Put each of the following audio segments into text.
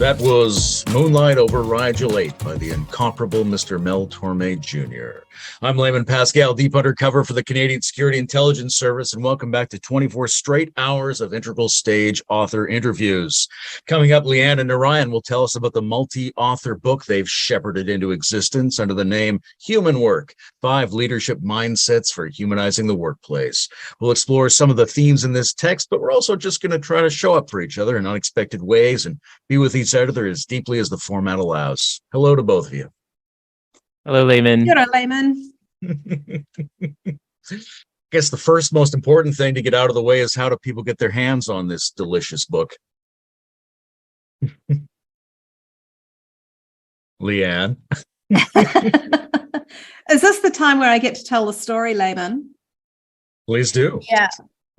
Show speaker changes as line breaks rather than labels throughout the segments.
That was Moonlight Over Rigel 8 by the incomparable Mr. Mel Torme Jr. I'm Layman Pascal, deep undercover for the Canadian Security Intelligence Service, and welcome back to 24 straight hours of integral stage author interviews. Coming up, Leanne and Naryan will tell us about the multi-author book they've shepherded into existence under the name Human Work, 5 Leadership Mindsets for Humanizing the Workplace. We'll explore some of the themes in this text, but we're also just going to try to show up for each other in unexpected ways and be with each other as deeply as the format allows. Hello to both of you.
Hello, Layman.
Hello, Layman.
I guess the first most important thing to get out of the way is how do people get their hands on this delicious book? Leanne.
Is this the time where I get to tell the story, Layman?
Please do.
Yeah.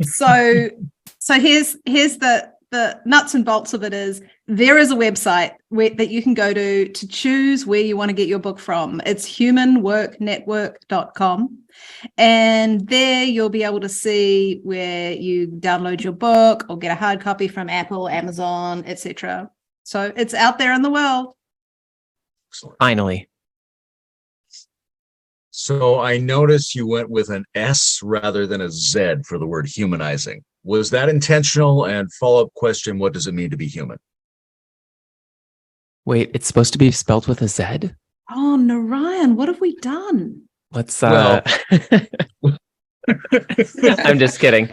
So here's the nuts and bolts of it is there is a website that you can go to choose where you want to get your book from. It's humanworknetwork.com. And there you'll be able to see where you download your book or get a hard copy from Apple, Amazon, etc. So it's out there in the world.
Excellent.
Finally.
So I noticed you went with an S rather than a Z for the word humanizing. Was that intentional? And follow-up question, what does it mean to be human?
Wait, it's supposed to be spelled with a Z?
Oh, Naryan, what have we done?
Let's
Well-
I'm just kidding.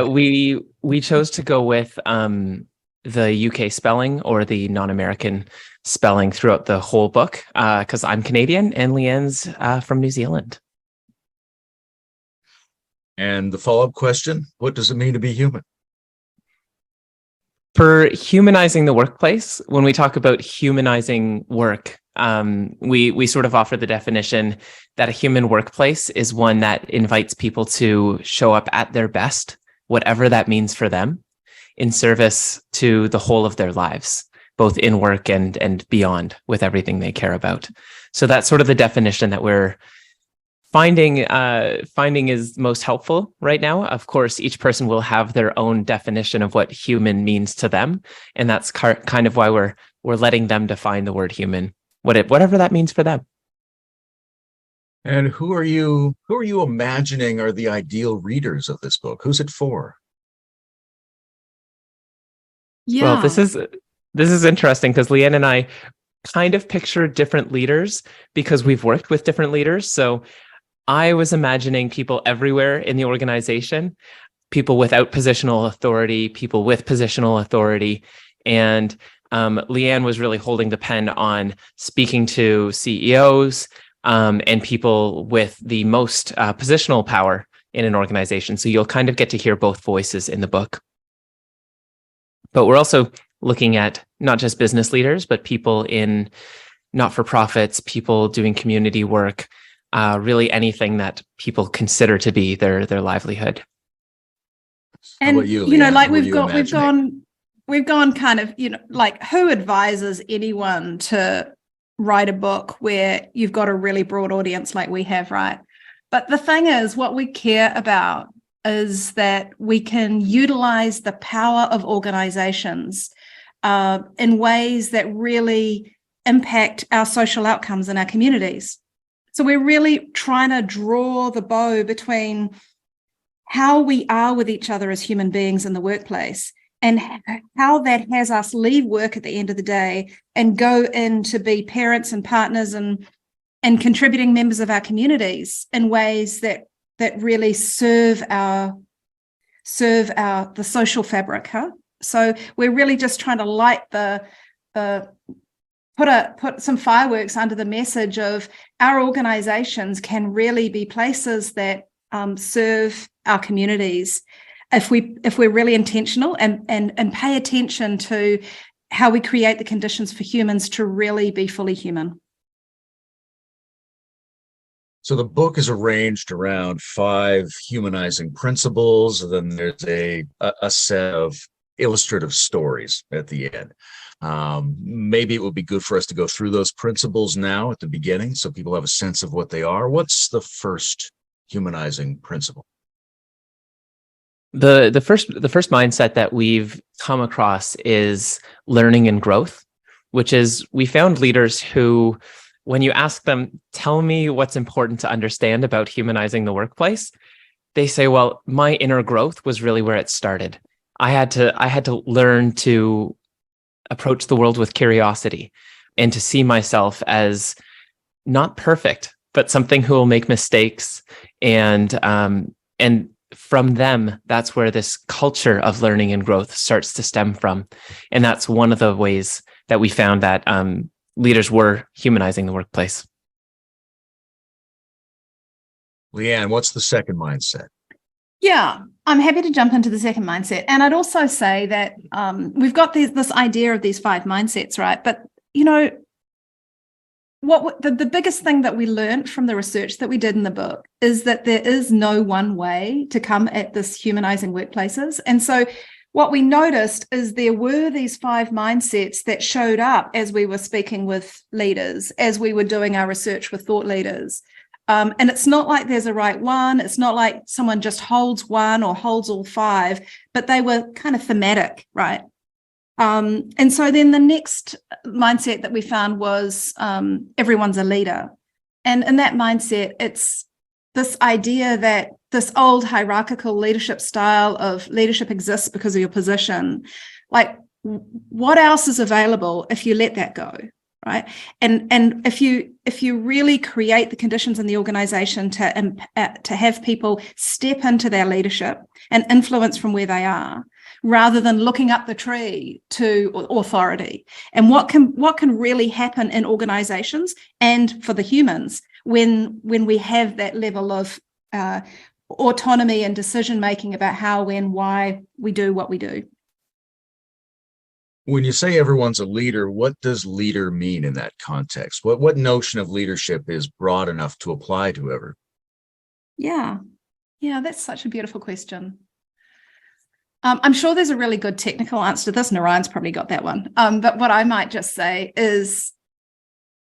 We chose to go with the UK spelling or the non-American spelling throughout the whole book because I'm Canadian and Leanne's from New Zealand.
And the follow-up question, what does it mean to be human?
For humanizing the workplace, when we talk about humanizing work, we sort of offer the definition that a human workplace is one that invites people to show up at their best, whatever that means for them, in service to the whole of their lives, both in work and beyond with everything they care about. So that's sort of the definition that we're finding is most helpful right now. Of course, each person will have their own definition of what human means to them. And that's kind of why we're letting them define the word human, whatever that means for them.
And who are you imagining are the ideal readers of this book? Who's it for?
Yeah.
Well, this is interesting because Leanne and I kind of picture different leaders because we've worked with different leaders. So I was imagining people everywhere in the organization, people without positional authority, people with positional authority. And Leanne was really holding the pen on speaking to CEOs and people with the most positional power in an organization. So you'll kind of get to hear both voices in the book. But we're also looking at not just business leaders, but people in not-for-profits, people doing community work, really anything that people consider to be their livelihood.
And
How about you,
you know,
Leanne?
like
Who are
we've gone kind of, you know, like who advises anyone to write a book where you've got a really broad audience like we have, right? But the thing is, what we care about is that we can utilize the power of organizations in ways that really impact our social outcomes in our communities. So we're really trying to draw the bow between how we are with each other as human beings in the workplace and how that has us leave work at the end of the day and go in to be parents and partners and contributing members of our communities in ways that really serve the social fabric, huh? So we're really just trying to light put some fireworks under the message of our organizations can really be places that serve our communities if we're really intentional and pay attention to how we create the conditions for humans to really be fully human.
So the book is arranged around 5 humanizing principles, and then there's a set of illustrative stories at the end. Maybe it would be good for us to go through those principles now at the beginning so people have a sense of what they are. What's the first humanizing principle?
The first mindset that we've come across is learning and growth. which is we found leaders who, when you ask them, tell me what's important to understand about humanizing the workplace, they say, well, my inner growth was really where it started. I had to learn to approach the world with curiosity and to see myself as not perfect, but something who will make mistakes. And from them, that's where this culture of learning and growth starts to stem from. And that's one of the ways that we found that leaders were humanizing the workplace.
Leanne, what's the second mindset?
Yeah, I'm happy to jump into the second mindset. And I'd also say that we've got this idea of these 5 mindsets, right? But, what the biggest thing that we learned from the research that we did in the book is that there is no one way to come at this humanizing workplaces. And so what we noticed is there were these 5 mindsets that showed up as we were speaking with leaders, as we were doing our research with thought leaders. And it's not like there's a right one. It's not like someone just holds one or holds all 5, but they were kind of thematic, right? And so then the next mindset that we found was everyone's a leader. And in that mindset, it's this idea that this old hierarchical leadership style of leadership exists because of your position. Like, what else is available if you let that go? Right. And if you really create the conditions in the organization to have people step into their leadership and influence from where they are, rather than looking up the tree to authority. And what can really happen in organizations and for the humans when we have that level of autonomy and decision making about how, when, why we do what we do.
When you say everyone's a leader, what does leader mean in that context? What notion of leadership is broad enough to apply to whoever?
Yeah, that's such a beautiful question. I'm sure there's a really good technical answer to this. Naryan's probably got that one. But what I might just say is,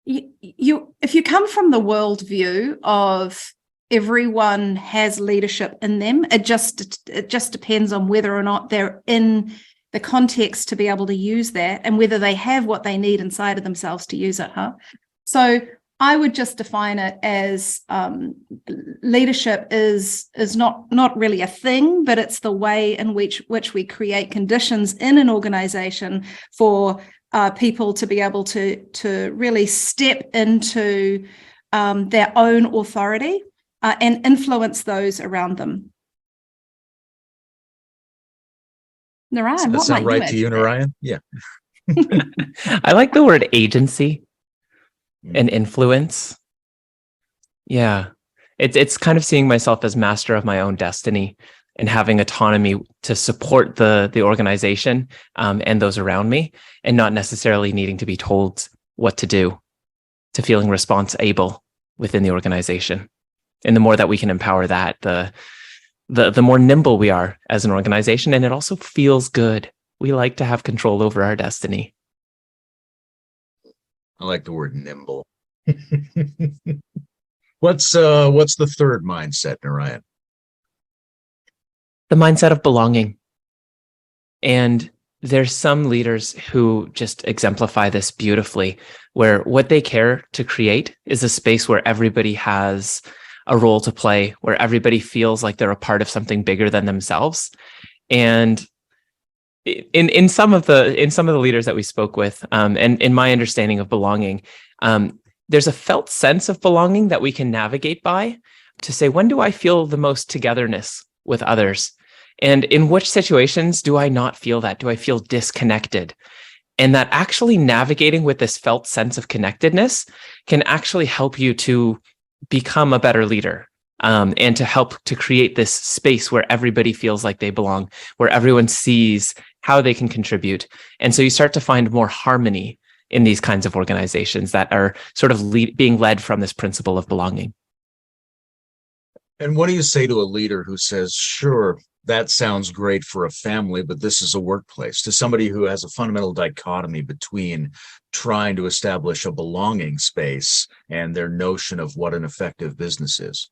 if you come from the worldview of everyone has leadership in them, it just depends on whether or not they're in the context to be able to use that, and whether they have what they need inside of themselves to use it. So I would just define it as leadership is not really a thing, but it's the way in which we create conditions in an organization for people to be able to really step into their own authority and influence those around them. Naryan,
does that
what
sound
might
right to you, Naryan? Yeah.
I like the word agency and influence. Yeah. It's kind of seeing myself as master of my own destiny and having autonomy to support the organization and those around me, and not necessarily needing to be told what to do, to feeling responsible within the organization. And the more that we can empower that, the more nimble we are as an organization, and it also feels good. We like to have control over our destiny.
I like the word nimble. What's the third mindset, Naryan?
The mindset of belonging. And there's some leaders who just exemplify this beautifully, where what they care to create is a space where everybody has a role to play, where everybody feels like they're a part of something bigger than themselves. And in some of the leaders that we spoke with, and in my understanding of belonging, there's a felt sense of belonging that we can navigate by to say, when do I feel the most togetherness with others? And in which situations do I not feel that? Do I feel disconnected? And that actually navigating with this felt sense of connectedness can actually help you to become a better leader, and to help to create this space where everybody feels like they belong, where everyone sees how they can contribute. And so you start to find more harmony in these kinds of organizations that are sort of being led from this principle of belonging.
And what do you say to a leader who says, sure, that sounds great for a family, but this is a workplace, to somebody who has a fundamental dichotomy between trying to establish a belonging space and their notion of what an effective business is?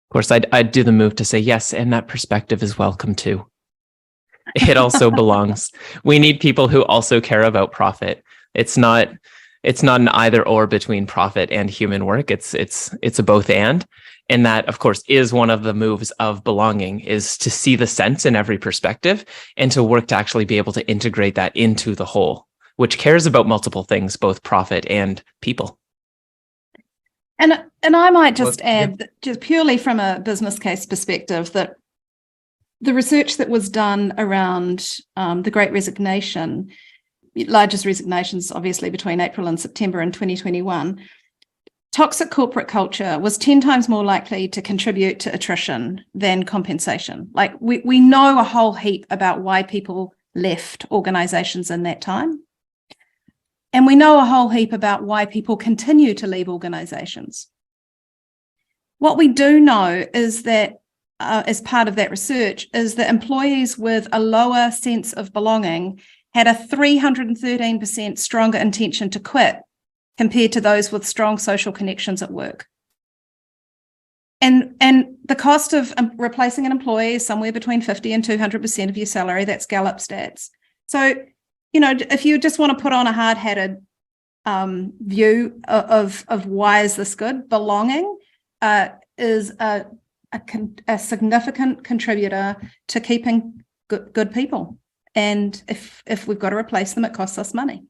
Of course, I'd do the move to say yes, and that perspective is welcome too. It also belongs. We need people who also care about profit. It's not an either or between profit and human work. It's a both and. And that, of course, is one of the moves of belonging, is to see the sense in every perspective and to work to actually be able to integrate that into the whole, which cares about multiple things, both profit and people.
And I might just add, that just purely from a business case perspective, that the research that was done around the Great Resignation, largest resignations obviously between April and September in 2021, toxic corporate culture was 10 times more likely to contribute to attrition than compensation. Like we know a whole heap about why people left organizations in that time. And we know a whole heap about why people continue to leave organizations. What we do know is that, as part of that research, is that employees with a lower sense of belonging had a 313% stronger intention to quit compared to those with strong social connections at work. And the cost of replacing an employee is somewhere between 50 and 200% of your salary. That's Gallup stats. So, if you just want to put on a hard-hatted view of why is this good, belonging is a significant contributor to keeping good people. And if we've got to replace them, it costs us money.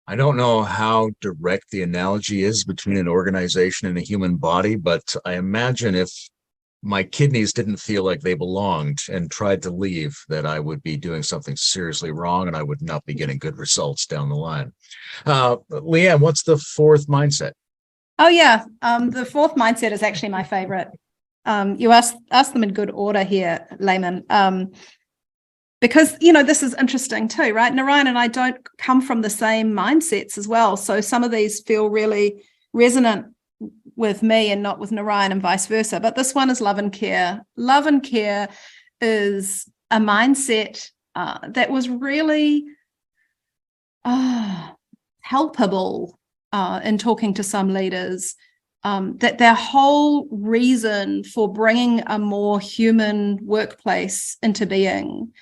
I don't know how direct the analogy is between an organization and a human body, but I imagine if my kidneys didn't feel like they belonged and tried to leave, that I would be doing something seriously wrong and I would not be getting good results down the line. Leanne, what's the fourth mindset?
Oh, yeah. The fourth mindset is actually my favorite. You asked them in good order here, Layman. Because, this is interesting too, right? Naryan and I don't come from the same mindsets as well. So some of these feel really resonant with me and not with Naryan, and vice versa. But this one is love and care. Love and care is a mindset that was really helpable in talking to some leaders, that their whole reason for bringing a more human workplace into being,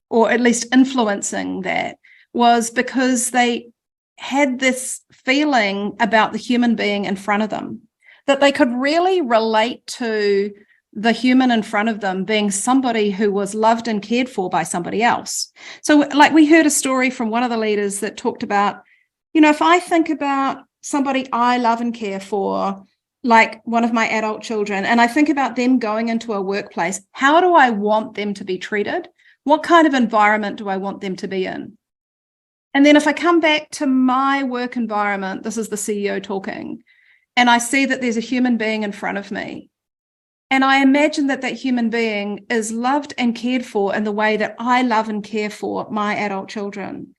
or at least influencing that, was because they had this feeling about the human being in front of them, that they could really relate to the human in front of them being somebody who was loved and cared for by somebody else. So like we heard a story from one of the leaders that talked about, if I think about somebody I love and care for, like one of my adult children, and I think about them going into a workplace, how do I want them to be treated? What kind of environment do I want them to be in? And then if I come back to my work environment, this is the CEO talking, and I see that there's a human being in front of me, and I imagine that that human being is loved and cared for in the way that I love and care for my adult children.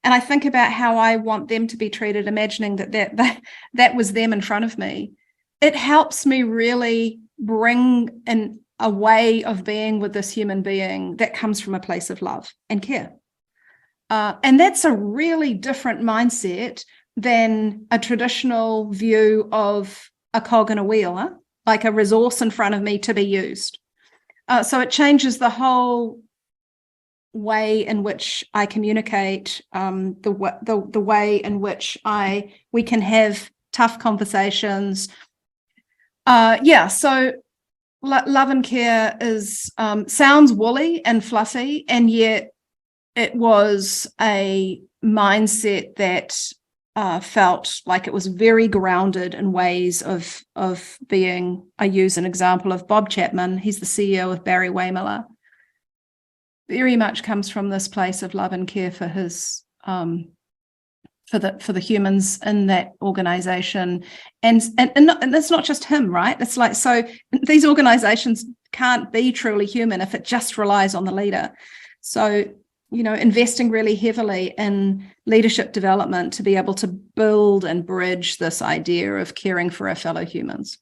And I think about how I want them to be treated, imagining that was them in front of me. It helps me really bring in a way of being with this human being that comes from a place of love and care. And that's a really different mindset than a traditional view of a cog in a wheel, like a resource in front of me to be used. So it changes the whole way in which I communicate, the way in which we can have tough conversations. So love and care is sounds woolly and fluffy, and yet it was a mindset that felt like it was very grounded in ways of being. I use an example of Bob Chapman. He's the CEO of Barry Waymiller. Very much comes from this place of love and care for his for the humans in that organization, and it's not just him, right? It's like, so these organizations can't be truly human if it just relies on the leader. So investing really heavily in leadership development to be able to build and bridge this idea of caring for our fellow humans.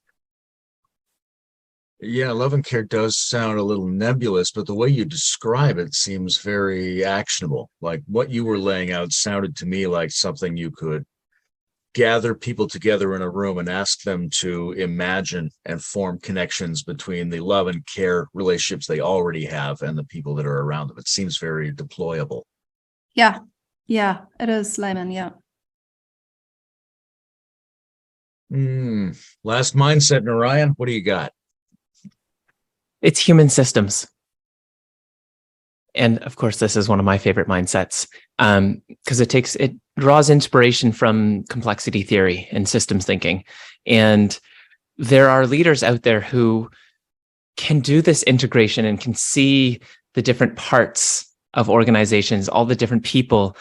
Yeah, love and care does sound a little nebulous, but the way you describe it seems very actionable. Like what you were laying out sounded to me like something you could gather people together in a room and ask them to imagine and form connections between the love and care relationships they already have and the people that are around them. It seems very deployable.
Yeah. Yeah, it is, Layman. Yeah.
Last mindset, Naryan, what do you got?
It's human systems. And of course, this is one of my favorite mindsets because it draws inspiration from complexity theory and systems thinking. And there are leaders out there who can do this integration and can see the different parts of organizations, all the different people.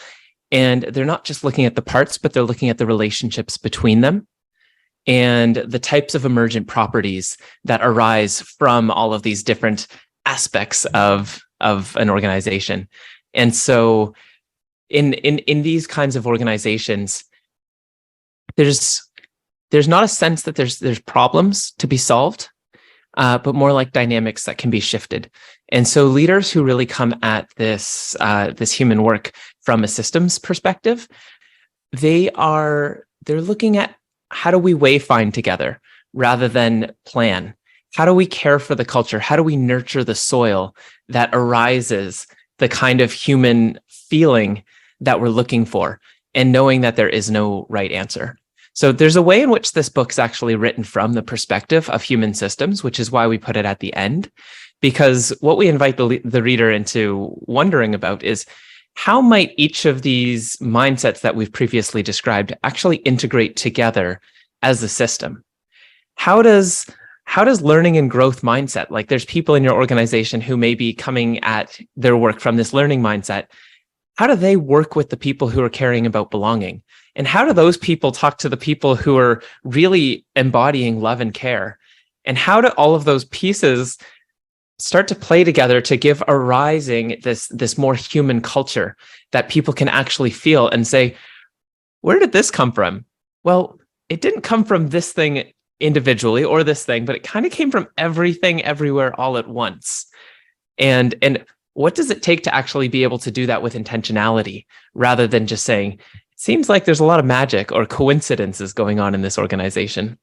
And they're not just looking at the parts, but they're looking at the relationships between them and the types of emergent properties that arise from all of these different aspects of an organization. And so in these kinds of organizations, there's not a sense that there's problems to be solved, but more like dynamics that can be shifted. And so leaders who really come at this human work from a systems perspective, they're looking at how do we wayfind together rather than plan? How do we care for the culture? How do we nurture the soil that arises the kind of human feeling that we're looking for, and knowing that there is no right answer? So there's a way in which this book's actually written from the perspective of human systems, which is why we put it at the end, because what we invite the reader into wondering about is how might each of these mindsets that we've previously described actually integrate together as a system? How does learning and growth mindset, like there's people in your organization who may be coming at their work from this learning mindset, how do they work with the people who are caring about belonging? And how do those people talk to the people who are really embodying love and care? And how do all of those pieces start to play together to give a rising this more human culture that people can actually feel and say, where did this come from? Well, it didn't come from this thing individually or this thing, but it kind of came from everything, everywhere, all at once. And what does it take to actually be able to do that with intentionality rather than just saying, it seems like there's a lot of magic or coincidences going on in this organization?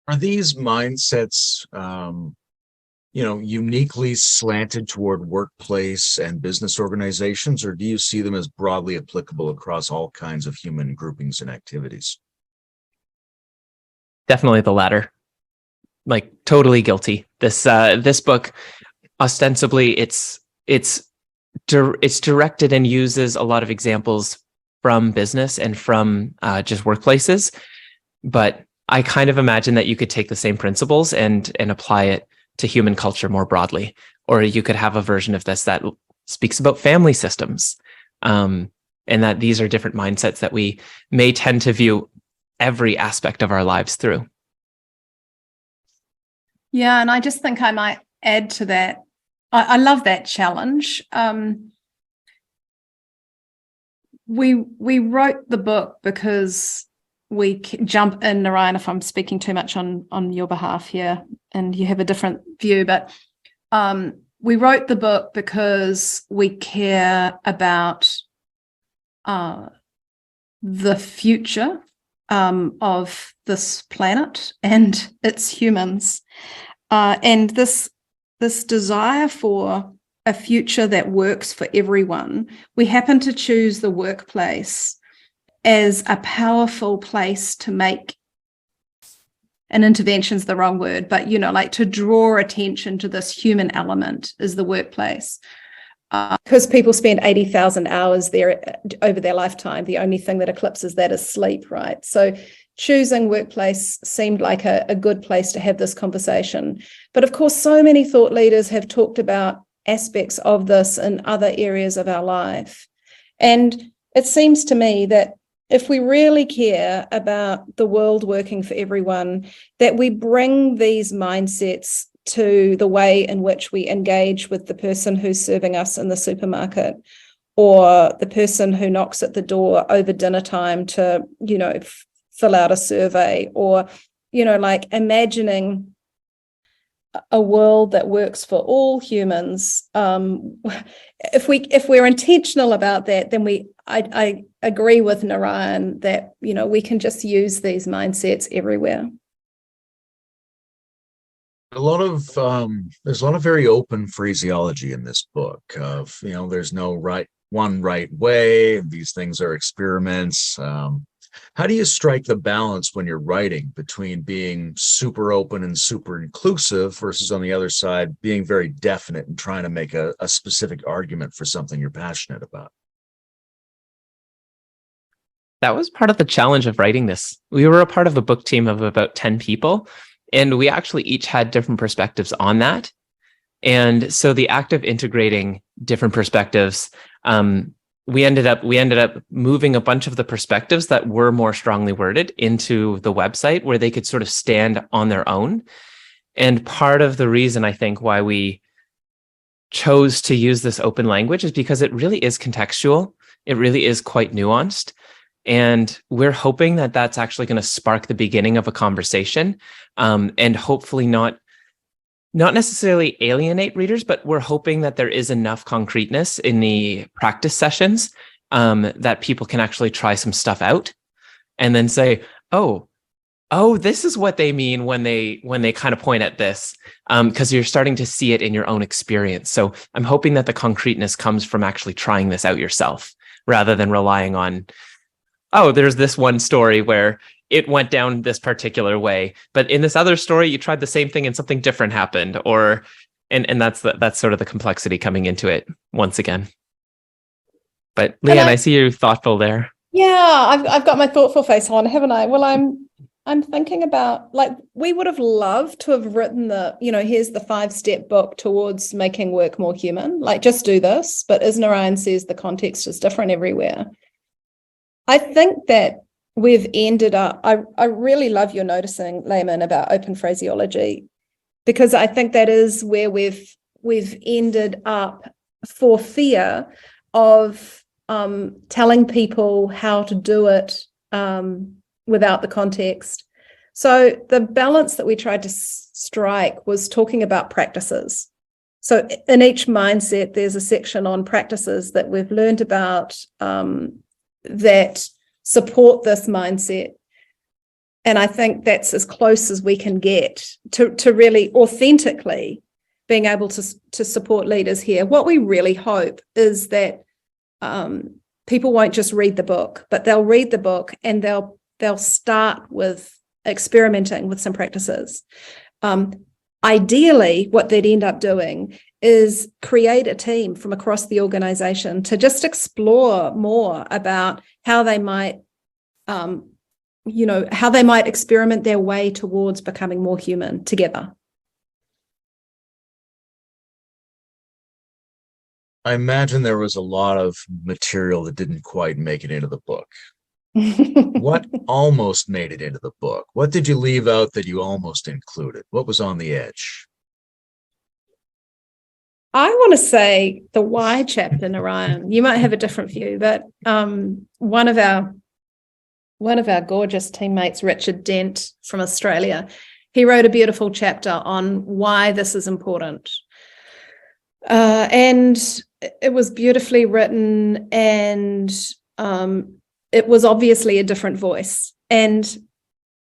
Are these mindsets, uniquely slanted toward workplace and business organizations, or do you see them as broadly applicable across all kinds of human groupings and activities?
Definitely the latter. Like totally guilty. This book, ostensibly, it's directed and uses a lot of examples from business and from just workplaces, but I kind of imagine that you could take the same principles and apply it to human culture more broadly, or you could have a version of this that speaks about family systems, and that these are different mindsets that we may tend to view every aspect of our lives through.
Yeah, and I just think I might add to that. I love that challenge. We wrote the book because we jump in, Naryan, if I'm speaking too much on your behalf here and you have a different view, but we wrote the book because we care about the future of this planet and its humans, and this desire for a future that works for everyone. We happen to choose the workplace as a powerful place to make, and intervention's the wrong word, but like to draw attention to this human element is the workplace. Because people spend 80,000 hours there over their lifetime. The only thing that eclipses that is sleep, right? So choosing workplace seemed like a good place to have this conversation. But of course, so many thought leaders have talked about aspects of this in other areas of our life. And it seems to me that if we really care about the world working for everyone, that we bring these mindsets to the way in which we engage with the person who's serving us in the supermarket, or the person who knocks at the door over dinner time to, fill out a survey, or, like imagining a world that works for all humans. If we're intentional about that, then we I agree with Naryan that, we can just use these mindsets everywhere.
There's a lot of very open phraseology in this book of, there's no one right way. These things are experiments. How do you strike the balance when you're writing between being super open and super inclusive versus, on the other side, being very definite and trying to make a specific argument for something you're passionate about?
That was part of the challenge of writing this. We were a part of a book team of about 10 people, and we actually each had different perspectives on that. And so the act of integrating different perspectives, we ended up moving a bunch of the perspectives that were more strongly worded into the website where they could sort of stand on their own. And part of the reason I think why we chose to use this open language is because it really is contextual. It really is quite nuanced. And we're hoping that that's actually going to spark the beginning of a conversation, and hopefully not necessarily alienate readers, but we're hoping that there is enough concreteness in the practice sessions that people can actually try some stuff out and then say, oh, this is what they mean when they kind of point at this, because you're starting to see it in your own experience. So I'm hoping that the concreteness comes from actually trying this out yourself rather than relying on, there's this one story where it went down this particular way, but in this other story, you tried the same thing and something different happened, and that's sort of the complexity coming into it once again. But Leanne, I see you thoughtful there.
Yeah, I've got my thoughtful face on, haven't I? Well, I'm thinking about, like, we would have loved to have written here's the 5-step book towards making work more human. Like, just do this. But as Naryan says, the context is different everywhere. I think that we've ended up, I really love your noticing, Layman, about open phraseology, because I think that is where we've ended up for fear of telling people how to do it without the context. So the balance that we tried to strike was talking about practices. So in each mindset, there's a section on practices that we've learned about that support this mindset. And I think that's as close as we can get to really authentically being able to support leaders here. What we really hope is that people won't just read the book, but they'll read the book and they'll start with experimenting with some practices. Ideally, what they'd end up doing is create a team from across the organization to just explore more about how they might, experiment their way towards becoming more human together.
I imagine there was a lot of material that didn't quite make it into the book. What almost made it into the book? What did you leave out that you almost included? What was on the edge?
I want to say the why chapter, Naryan. You might have a different view, but one of our gorgeous teammates, Richard Dent from Australia, he wrote a beautiful chapter on why this is important. And it was beautifully written, and it was obviously a different voice. And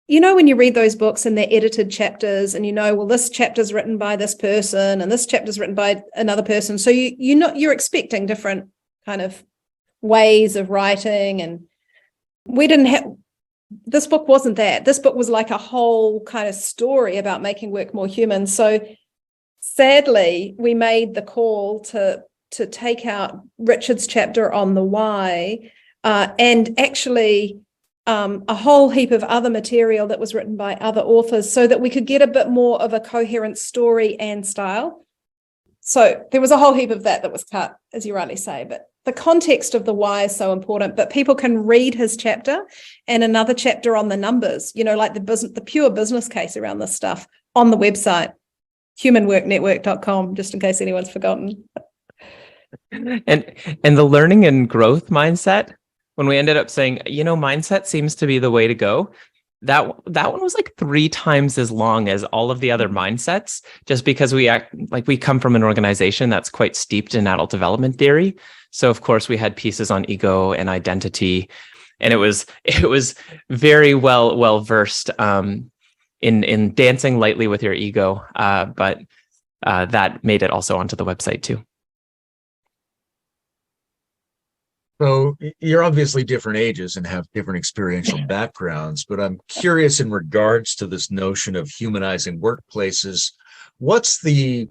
when you read those books and they're edited chapters, and this chapter's written by this person and this chapter's written by another person, so you're expecting different kind of ways of writing. And we didn't have, this book wasn't that. This book was like a whole kind of story about making work more human. So sadly, we made the call to take out Richard's chapter on the why, and actually a whole heap of other material that was written by other authors, so that we could get a bit more of a coherent story and style. So there was a whole heap of that was cut, as you rightly say, but the context of the why is so important. But people can read his chapter and another chapter on the numbers, like the pure business case around this stuff on the website, humanworknetwork.com, just in case anyone's forgotten.
And the learning and growth mindset, when we ended up saying, mindset seems to be the way to go, that one was like 3 times as long as all of the other mindsets, just because we come from an organization that's quite steeped in adult development theory. So of course we had pieces on ego and identity, and it was very well versed in dancing lightly with your ego, but that made it also onto the website too.
So you're obviously different ages and have different experiential backgrounds, but I'm curious in regards to this notion of humanizing workplaces. What's the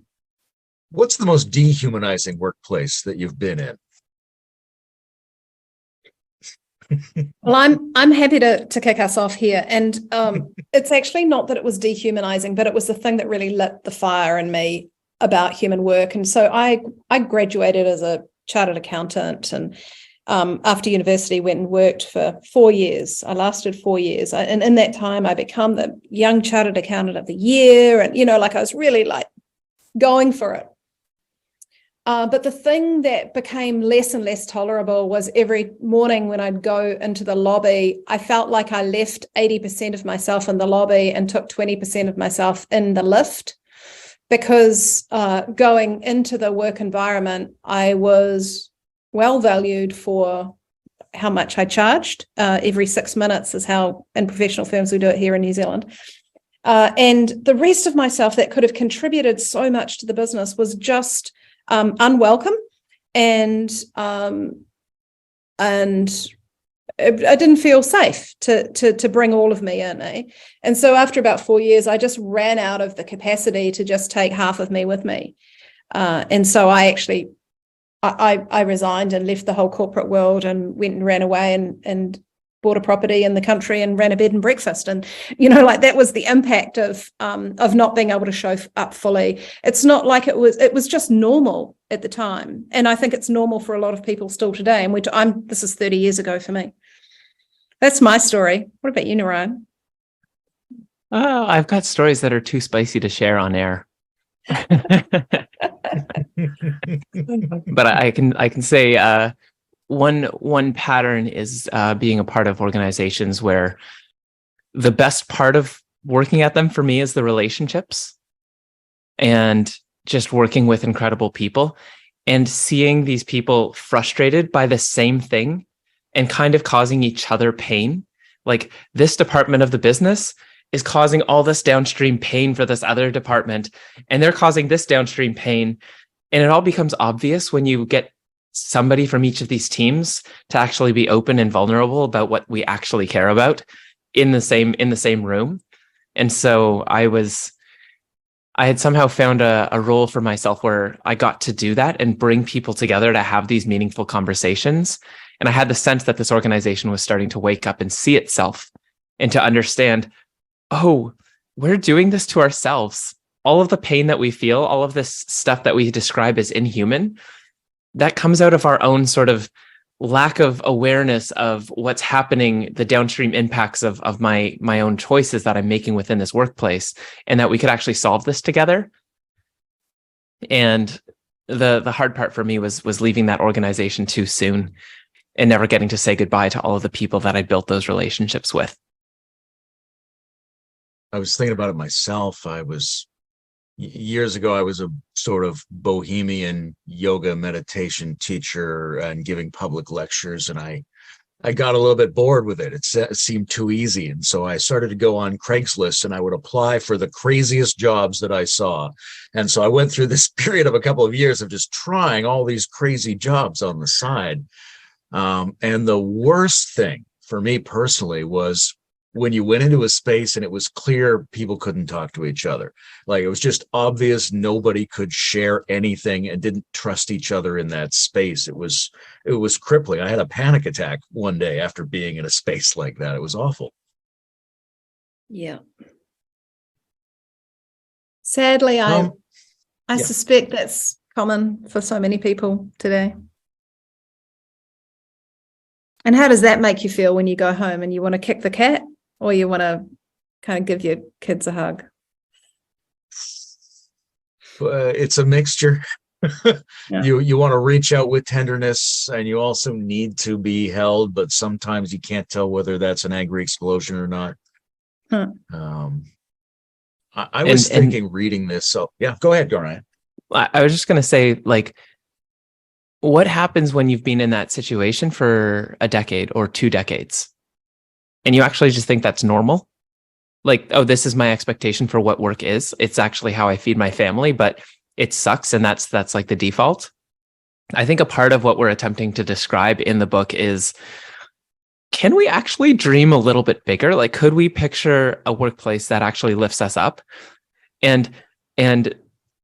most dehumanizing workplace that you've been in?
Well, I'm happy to kick us off here. And it's actually not that it was dehumanizing, but it was the thing that really lit the fire in me about human work. And so I graduated as a chartered accountant, and after university went and worked for 4 years. I lasted 4 years. And in that time, I became the Young Chartered Accountant of the Year. And, I was really going for it. But the thing that became less and less tolerable was every morning when I'd go into the lobby, I felt like I left 80% of myself in the lobby and took 20% of myself in the lift, because going into the work environment, I was well valued for how much I charged. Every 6 minutes is how in professional firms we do it here in New Zealand. And the rest of myself that could have contributed so much to the business was just unwelcome, and I didn't feel safe to bring all of me in. And so after about 4 years, I just ran out of the capacity to just take half of me with me. And so I resigned and left the whole corporate world and went and ran away and bought a property in the country and ran a bed and breakfast. And, that was the impact of not being able to show up fully. It's not like it was just normal at the time. And I think it's normal for a lot of people still today. And this is 30 years ago for me. That's my story. What about you, Naryan?
I've got stories that are too spicy to share on air. But I can say one pattern is being a part of organizations where the best part of working at them for me is the relationships, and just working with incredible people and seeing these people frustrated by the same thing and kind of causing each other pain. Like, this department of the business is causing all this downstream pain for this other department, and they're causing this downstream pain. And it all becomes obvious when you get somebody from each of these teams to actually be open and vulnerable about what we actually care about in the same room. And so I had somehow found a role for myself where I got to do that and bring people together to have these meaningful conversations. And I had the sense that this organization was starting to wake up and see itself and to understand, oh, we're doing this to ourselves. All of the pain that we feel, all of this stuff that we describe as inhuman, that comes out of our own sort of lack of awareness of what's happening, the downstream impacts of my own choices that I'm making within this workplace, and that we could actually solve this together. And the hard part for me was leaving that organization too soon and never getting to say goodbye to all of the people that I built those relationships with.
I was thinking about it myself. Years ago, I was a sort of bohemian yoga meditation teacher and giving public lectures, and I got a little bit bored with it. It seemed too easy. And so I started to go on Craigslist, and I would apply for the craziest jobs that I saw. And so I went through this period of a couple of years of just trying all these crazy jobs on the side. And the worst thing for me personally was when you went into a space and it was clear people couldn't talk to each other. Like, it was just obvious nobody could share anything and didn't trust each other in that space. It was crippling. I had a panic attack one day after being in a space like that. It was awful.
Yeah. Sadly, I suspect that's common for so many people today. And how does that make you feel when you go home and you want to kick the cat, or you want to kind of give your kids a hug?
It's a mixture.
Yeah.
You want to reach out with tenderness, and you also need to be held, but sometimes you can't tell whether that's an angry explosion or not. I was thinking reading this. So yeah, go ahead, Ryan.
I was just going to say, like, what happens when you've been in that situation for a decade or 2 decades and you actually just think that's normal? Like, oh, this is my expectation for what work is. It's actually how I feed my family, but it sucks. And that's like the default. I think a part of what we're attempting to describe in the book is, can we actually dream a little bit bigger? Like, could we picture a workplace that actually lifts us up? And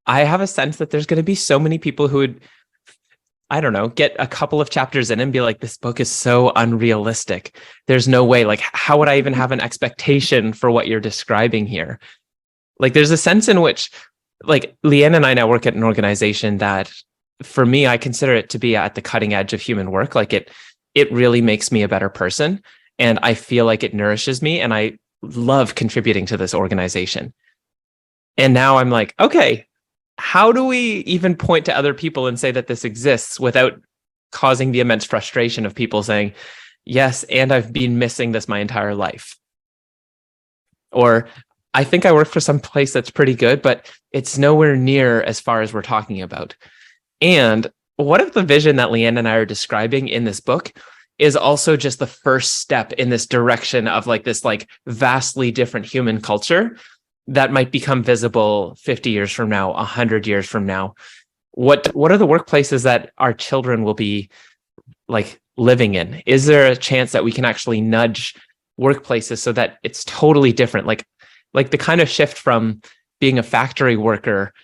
I have a sense that there's going to be so many people who would, I don't know, get a couple of chapters in and be like, this book is so unrealistic. There's no way. Like, how would I even have an expectation for what you're describing here? Like, there's a sense in which, like, Leanne and I now work at an organization that, for me, I consider it to be at the cutting edge of human work. Like, it really makes me a better person. And I feel like it nourishes me. And I love contributing to this organization. And now I'm like, okay, how do we even point to other people and say that this exists without causing the immense frustration of people saying, yes, and I've been missing this my entire life? Or, I think I work for some place that's pretty good, but it's nowhere near as far as we're talking about. And what if the vision that Leanne and I are describing in this book is also just the first step in this direction of like this like vastly different human culture that might become visible 50 years from now, 100 years from now? What are the workplaces that our children will be like living in? Is there a chance that we can actually nudge workplaces so that it's totally different? Like the kind of shift from being a factory worker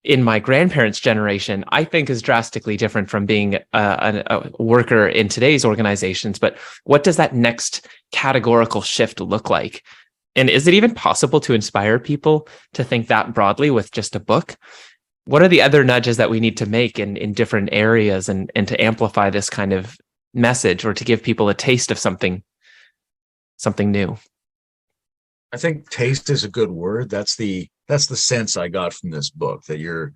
in my grandparents' generation, I think is drastically different from being a worker in today's organizations. But what does that next categorical shift look like? And is it even possible to inspire people to think that broadly with just a book? What are the other nudges that we need to make in different areas and to amplify this kind of message, or to give people a taste of something new?
I think taste is a good word. That's the sense I got from this book, that you're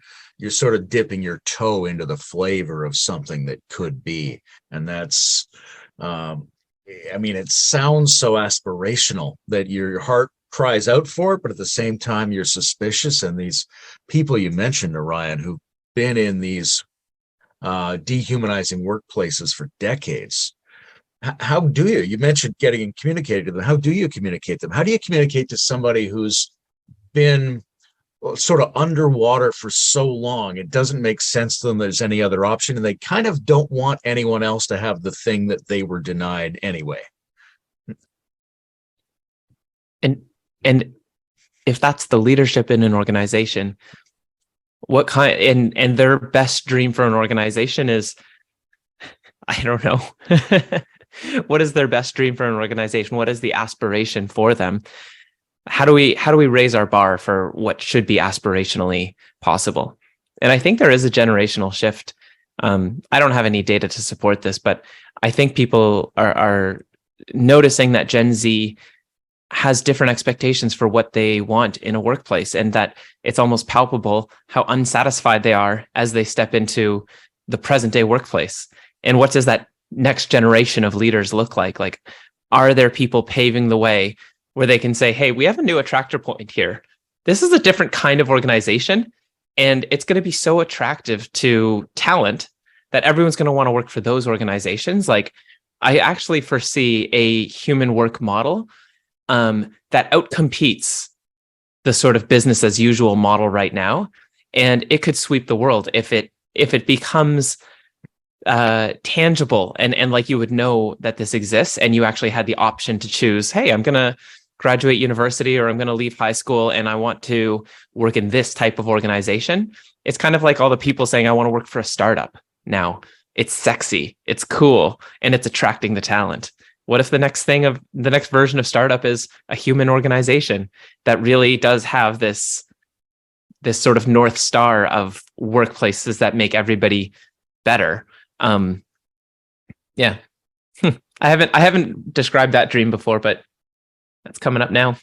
sort of dipping your toe into the flavor of something that could be. And that's, I mean, it sounds so aspirational that your heart cries out for it, but at the same time, you're suspicious. And these people you mentioned, Naryan, who've been in these dehumanizing workplaces for decades, how do you mentioned getting and communicating to them? How do you communicate them? How do you communicate to somebody who's been sort of underwater for so long it doesn't make sense to them there's any other option, and they kind of don't want anyone else to have the thing that they were denied anyway?
And if that's the leadership in an organization, what kind, and their best dream for an organization is, I don't know. What is their best dream for an organization? What is the aspiration for them? How do we raise our bar for what should be aspirationally possible? And I think there is a generational shift. I don't have any data to support this, but I think people are noticing that Gen Z has different expectations for what they want in a workplace, and that it's almost palpable how unsatisfied they are as they step into the present day workplace. And what does that next generation of leaders look like? Like, are there people paving the way where they can say, hey, we have a new attractor point here. This is a different kind of organization, and it's going to be so attractive to talent that everyone's going to want to work for those organizations. Like, I actually foresee a human work model that outcompetes the sort of business as usual model right now. And it could sweep the world if it becomes tangible and like you would know that this exists, and you actually had the option to choose, hey, I'm going to graduate university, or I'm going to leave high school and I want to work in this type of organization. It's kind of like all the people saying, I want to work for a startup now. It's sexy, it's cool, and it's attracting the talent. What if the next version of startup is a human organization that really does have this sort of North Star of workplaces that make everybody better? Yeah. I haven't described that dream before, but that's coming up now.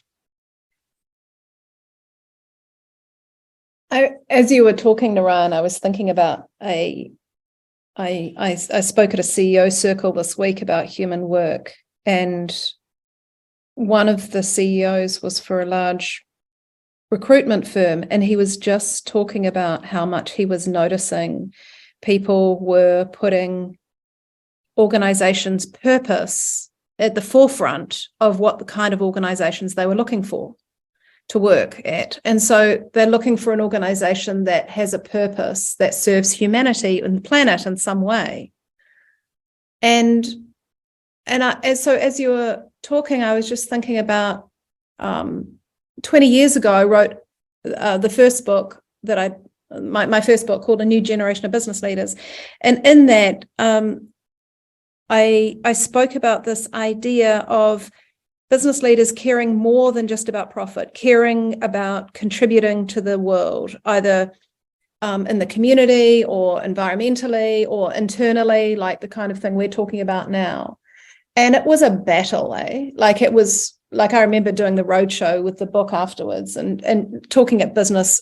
As you were talking, Naryan, I was thinking about I spoke at a CEO circle this week about human work, and one of the CEOs was for a large recruitment firm, and he was just talking about how much he was noticing people were putting organizations' purpose at the forefront of what the kind of organizations they were looking for to work at. And so they're looking for an organization that has a purpose that serves humanity and the planet in some way. And so as you were talking, I was just thinking about 20 years ago, I wrote the first book that my first book called A New Generation of Business Leaders. And in that, I spoke about this idea of business leaders caring more than just about profit, caring about contributing to the world, either in the community or environmentally or internally, like the kind of thing we're talking about now. And it was a battle, eh? Like it was, like I remember doing the roadshow with the book afterwards and talking at business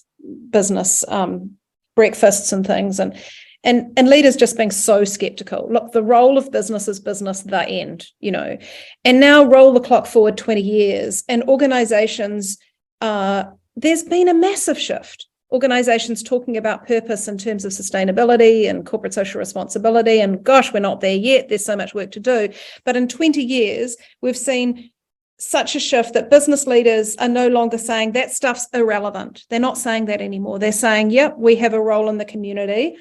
breakfasts and things, and leaders just being so skeptical. Look, the role of business is business, the end, And now roll the clock forward 20 years, and organizations, there's been a massive shift. Organizations talking about purpose in terms of sustainability and corporate social responsibility, and gosh, we're not there yet. There's so much work to do. But in 20 years, we've seen such a shift that business leaders are no longer saying that stuff's irrelevant. They're not saying that anymore. They're saying, yep, we have a role in the community.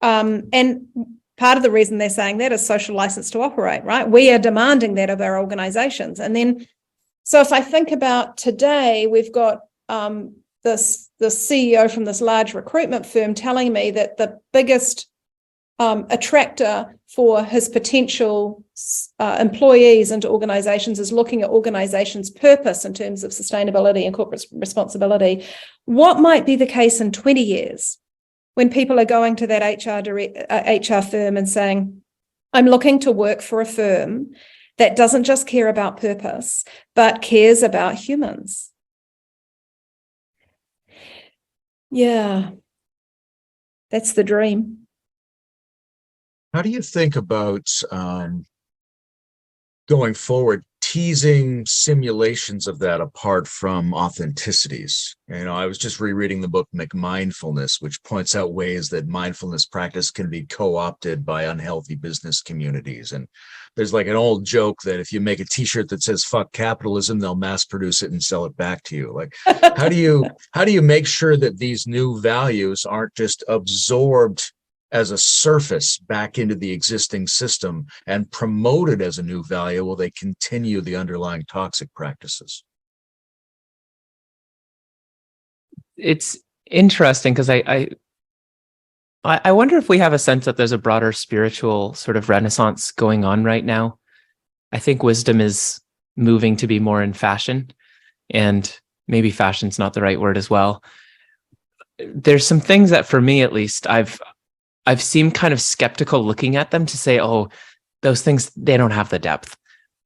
And part of the reason they're saying that is social license to operate, right? We are demanding that of our organizations. And then, so if I think about today, we've got this CEO from this large recruitment firm telling me that the biggest attractor for his potential employees into organizations is looking at organizations' purpose in terms of sustainability and corporate responsibility. What might be the case in 20 years when people are going to that HR firm and saying, I'm looking to work for a firm that doesn't just care about purpose, but cares about humans? Yeah, that's the dream.
How do you think about going forward, teasing simulations of that apart from authenticities? I was just rereading the book McMindfulness, which points out ways that mindfulness practice can be co-opted by unhealthy business communities. And there's like an old joke that if you make a t-shirt that says fuck capitalism, they'll mass produce it and sell it back to you. Like, how do you make sure that these new values aren't just absorbed as a surface back into the existing system and promoted as a new value while they continue the underlying toxic practices?
It's interesting because I wonder if we have a sense that there's a broader spiritual sort of renaissance going on right now. I think wisdom is moving to be more in fashion, and maybe fashion's not the right word as well. There's some things that, for me at least, I've seemed kind of skeptical looking at them to say, oh, those things, they don't have the depth.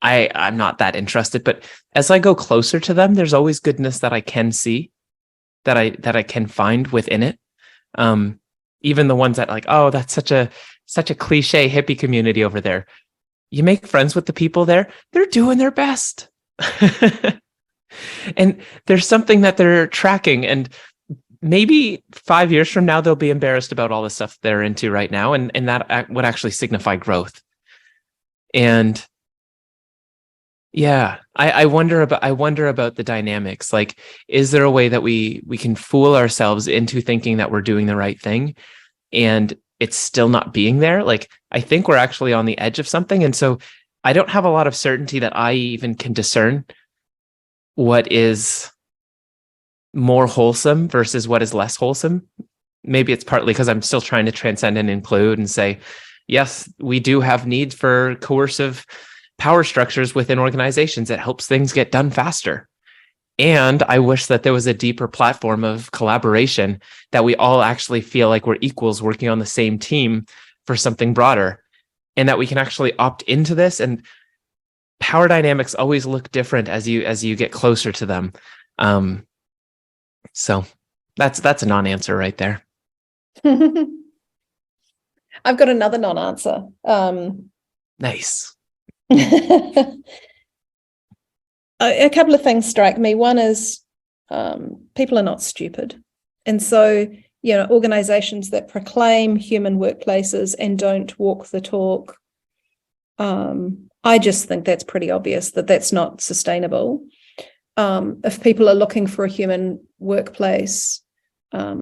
I'm not that interested. But as I go closer to them, there's always goodness that I can see, that I can find within it. Even the ones that like, oh, that's such a cliche hippie community over there. You make friends with the people there, they're doing their best. And there's something that they're tracking, and maybe 5 years from now, they'll be embarrassed about all the stuff they're into right now. And that would actually signify growth. And yeah, I wonder about the dynamics. Like, is there a way that we can fool ourselves into thinking that we're doing the right thing and it's still not being there? Like, I think we're actually on the edge of something. And so I don't have a lot of certainty that I even can discern what is more wholesome versus what is less wholesome. Maybe it's partly because I'm still trying to transcend and include and say, yes, we do have needs for coercive power structures within organizations that helps things get done faster. And I wish that there was a deeper platform of collaboration that we all actually feel like we're equals working on the same team for something broader, and that we can actually opt into this. And power dynamics always look different as you get closer to them. So that's a non-answer right there.
I've got another non-answer.
Nice.
a couple of things strike me. One is people are not stupid. And so, organizations that proclaim human workplaces and don't walk the talk, I just think that's pretty obvious that that's not sustainable. If people are looking for a human workplace, how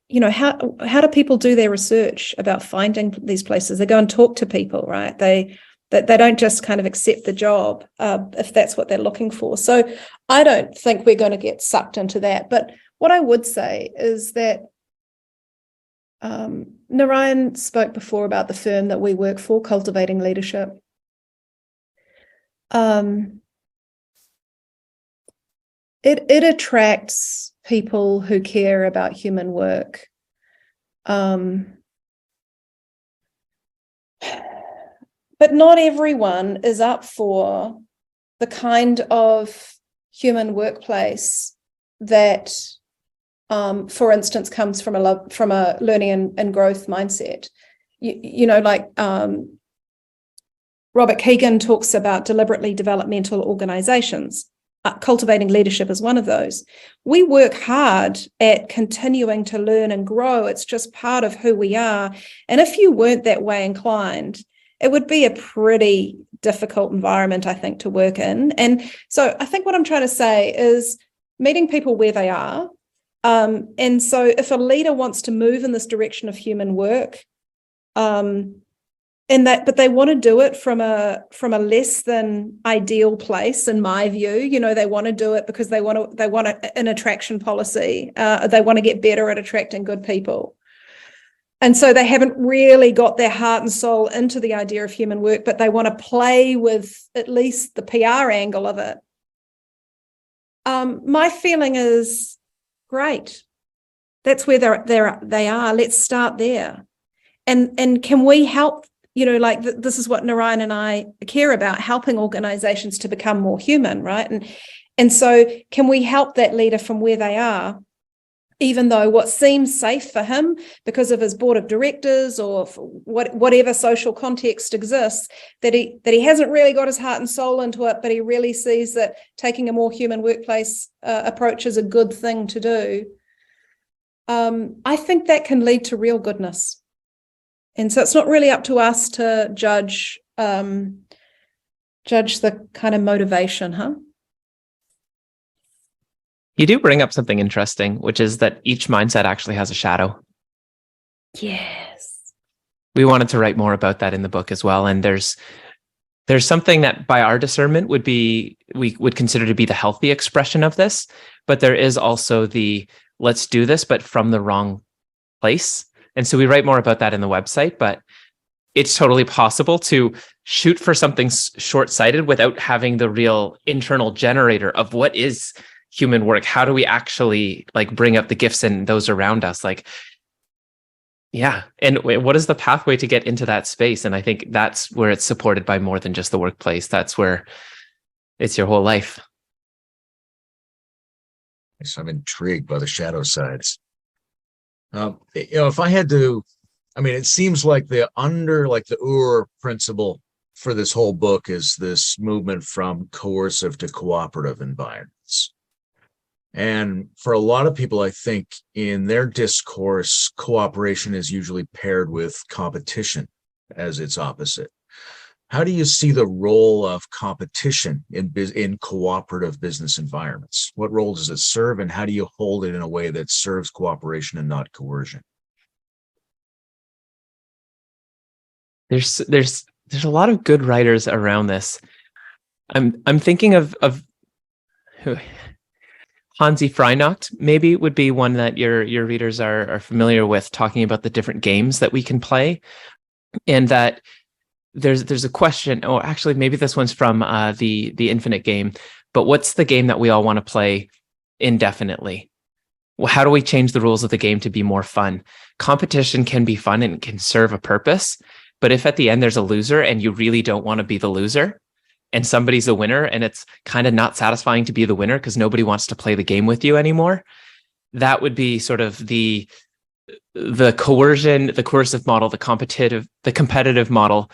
do people do their research about finding these places? They go and talk to people, right? They don't just kind of accept the job if that's what they're looking for. So I don't think we're going to get sucked into that. But what I would say is that Naryan spoke before about the firm that we work for, Cultivating Leadership. It attracts people who care about human work. But not everyone is up for the kind of human workplace that, for instance, comes from a learning and growth mindset. Robert Keegan talks about deliberately developmental organizations. Cultivating Leadership is one of those. We work hard at continuing to learn and grow. It's just part of who we are. And if you weren't that way inclined, it would be a pretty difficult environment, I think, to work in. And so I think what I'm trying to say is meeting people where they are. And so if a leader wants to move in this direction of human work, but they want to do it from a less than ideal place, in my view. They want to do it because they want an attraction policy. They want to get better at attracting good people. And so they haven't really got their heart and soul into the idea of human work, but they want to play with at least the PR angle of it. My feeling is, great. That's where they are. Let's start there. And can we help? This is what Naryan and I care about, helping organizations to become more human, right? And so can we help that leader from where they are, even though what seems safe for him because of his board of directors or whatever social context exists, that he hasn't really got his heart and soul into it, but he really sees that taking a more human workplace approach is a good thing to do. I think that can lead to real goodness. And so it's not really up to us to judge the kind of motivation, huh?
You do bring up something interesting, which is that each mindset actually has a shadow.
Yes.
We wanted to write more about that in the book as well. And there's something that by our discernment we would consider to be the healthy expression of this, but there is also the let's do this, but from the wrong place. And so we write more about that in the website, but it's totally possible to shoot for something short-sighted without having the real internal generator of what is human work. How do we actually bring up the gifts in those around us? And what is the pathway to get into that space? And I think that's where it's supported by more than just the workplace. That's where it's your whole life.
So I'm intrigued by the shadow sides. If I had to, it seems like the principle for this whole book is this movement from coercive to cooperative environments. And for a lot of people, I think in their discourse, cooperation is usually paired with competition as its opposite. How do you see the role of competition in cooperative business environments? What role does it serve, and how do you hold it in a way that serves cooperation and not coercion?
There's a lot of good writers around this. I'm thinking of Hansi Freinacht maybe would be one that your readers are familiar with, talking about the different games that we can play, and that there's a question, or actually maybe this one's from the Infinite game, but what's the game that we all want to play indefinitely? Well, how do we change the rules of the game to be more fun? Competition can be fun and can serve a purpose, but if at the end there's a loser and you really don't want to be the loser and somebody's a winner and it's kind of not satisfying to be the winner because nobody wants to play the game with you anymore, that would be sort of the coercion, the coercive model, the competitive model,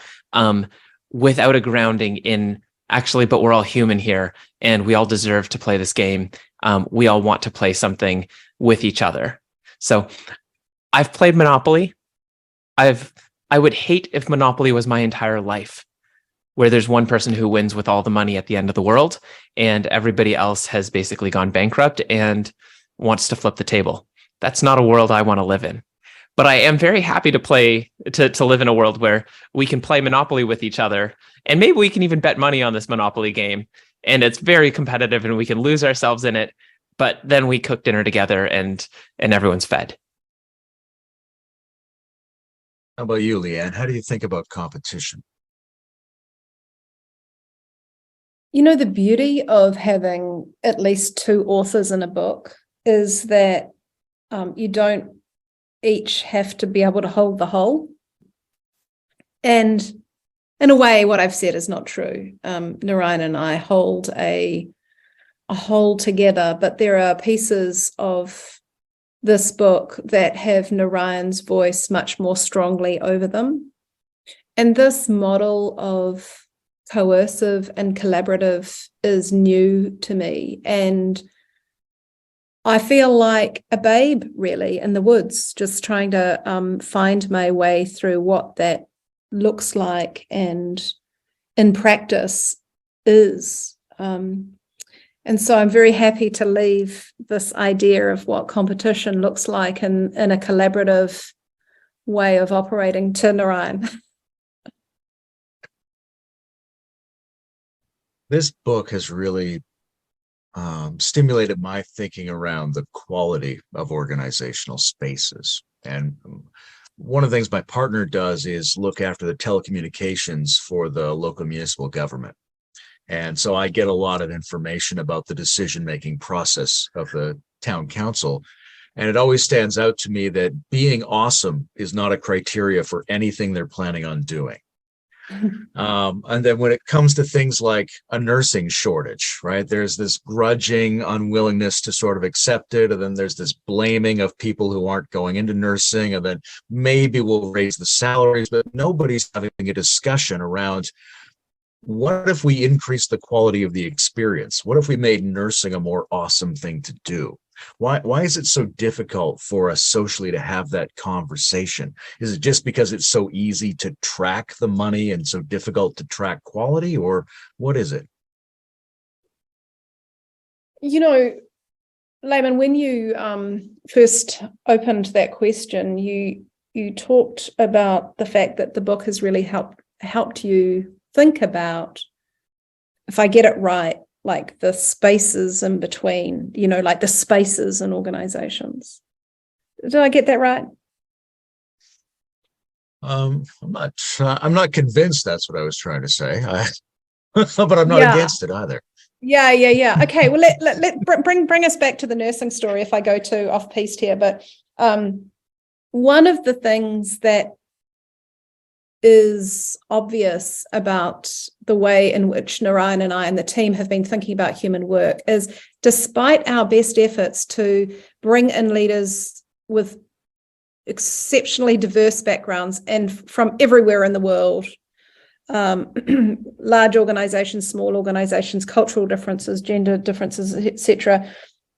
without a grounding in actually, but we're all human here and we all deserve to play this game. We all want to play something with each other. So I've played Monopoly. I would hate if Monopoly was my entire life, where there's one person who wins with all the money at the end of the world and everybody else has basically gone bankrupt and wants to flip the table. That's not a world I want to live in. But I am very happy to live in a world where we can play Monopoly with each other. And maybe we can even bet money on this Monopoly game. And it's very competitive and we can lose ourselves in it. But then we cook dinner together and everyone's fed.
How about you, Leanne? How do you think about competition?
The beauty of having at least two authors in a book is that you don't each have to be able to hold the whole. And in a way, what I've said is not true. Naryan and I hold a whole together, but there are pieces of this book that have Narayan's voice much more strongly over them. And this model of coercive and collaborative is new to me. And I feel like a babe, really, in the woods, just trying to find my way through what that looks like and in practice is. And so I'm very happy to leave this idea of what competition looks like in a collaborative way of operating to Naryan.
This book has really stimulated my thinking around the quality of organizational spaces. And one of the things my partner does is look after the telecommunications for the local municipal government. And so I get a lot of information about the decision-making process of the town council. And it always stands out to me that being awesome is not a criteria for anything they're planning on doing. And then when it comes to things like a nursing shortage, right, there's this grudging unwillingness to sort of accept it. And then there's this blaming of people who aren't going into nursing. And then maybe we'll raise the salaries, but nobody's having a discussion around what if we increase the quality of the experience? What if we made nursing a more awesome thing to do? Why is it so difficult for us socially to have that conversation? Is it just because it's so easy to track the money and so difficult to track quality, or what is it?
Layman, when you first opened that question, you talked about the fact that the book has really helped you think about, if I get it right, like the spaces in between, like the spaces in organizations. Did I get that right?
I'm not convinced that's what I was trying to say, but I'm not against it either.
Yeah. Okay, well, let bring us back to the nursing story if I go too off-piste here. But one of the things that is obvious about the way in which Naryan and I and the team have been thinking about human work is, despite our best efforts to bring in leaders with exceptionally diverse backgrounds and from everywhere in the world, large organizations, small organizations, cultural differences, gender differences, etc.,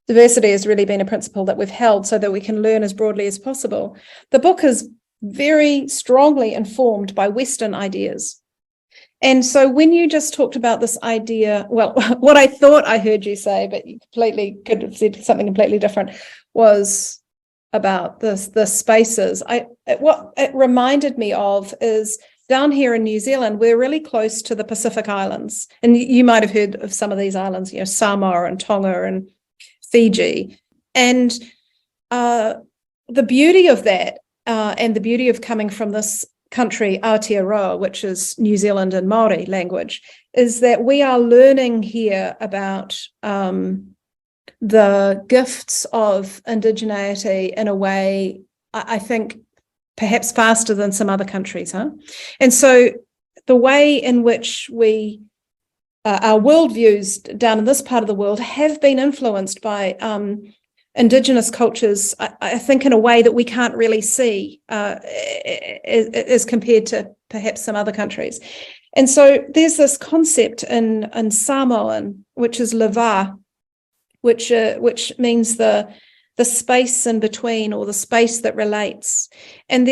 diversity has really been a principle that we've held so that we can learn as broadly as possible. The book is very strongly informed by Western ideas. And so when you just talked about this idea, well, what I thought I heard you say, but you completely could have said something completely different, was about the spaces. What it reminded me of is, down here in New Zealand, we're really close to the Pacific Islands. And you might have heard of some of these islands, Samoa and Tonga and Fiji. And the beauty of that, and the beauty of coming from this country, Aotearoa, which is New Zealand and Maori language, is that we are learning here about the gifts of indigeneity in a way, I think, perhaps faster than some other countries, huh? And so the way in which we, our worldviews down in this part of the world have been influenced by Indigenous cultures, I think, in a way that we can't really see as compared to perhaps some other countries. And so there's this concept in Samoan, which is lava, which means the space in between, or the space that relates. And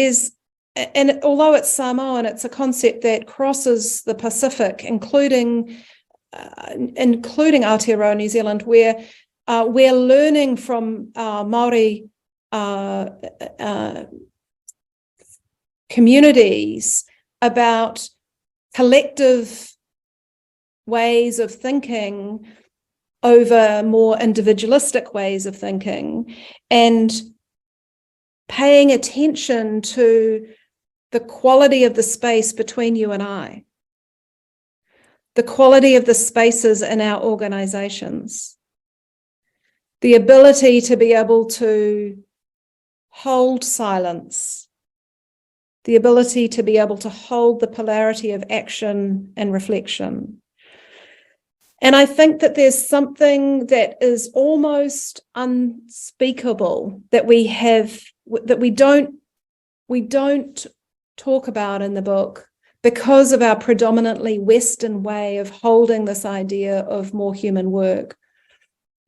although it's Samoan, it's a concept that crosses the Pacific, including Aotearoa, New Zealand, where we're learning from Maori communities about collective ways of thinking over more individualistic ways of thinking, and paying attention to the quality of the space between you and I, the quality of the spaces in our organizations, the ability to be able to hold silence, the ability to be able to hold the polarity of action and reflection. And I think that there's something that is almost unspeakable that we have, that we don't talk about in the book, because of our predominantly Western way of holding this idea of more human work.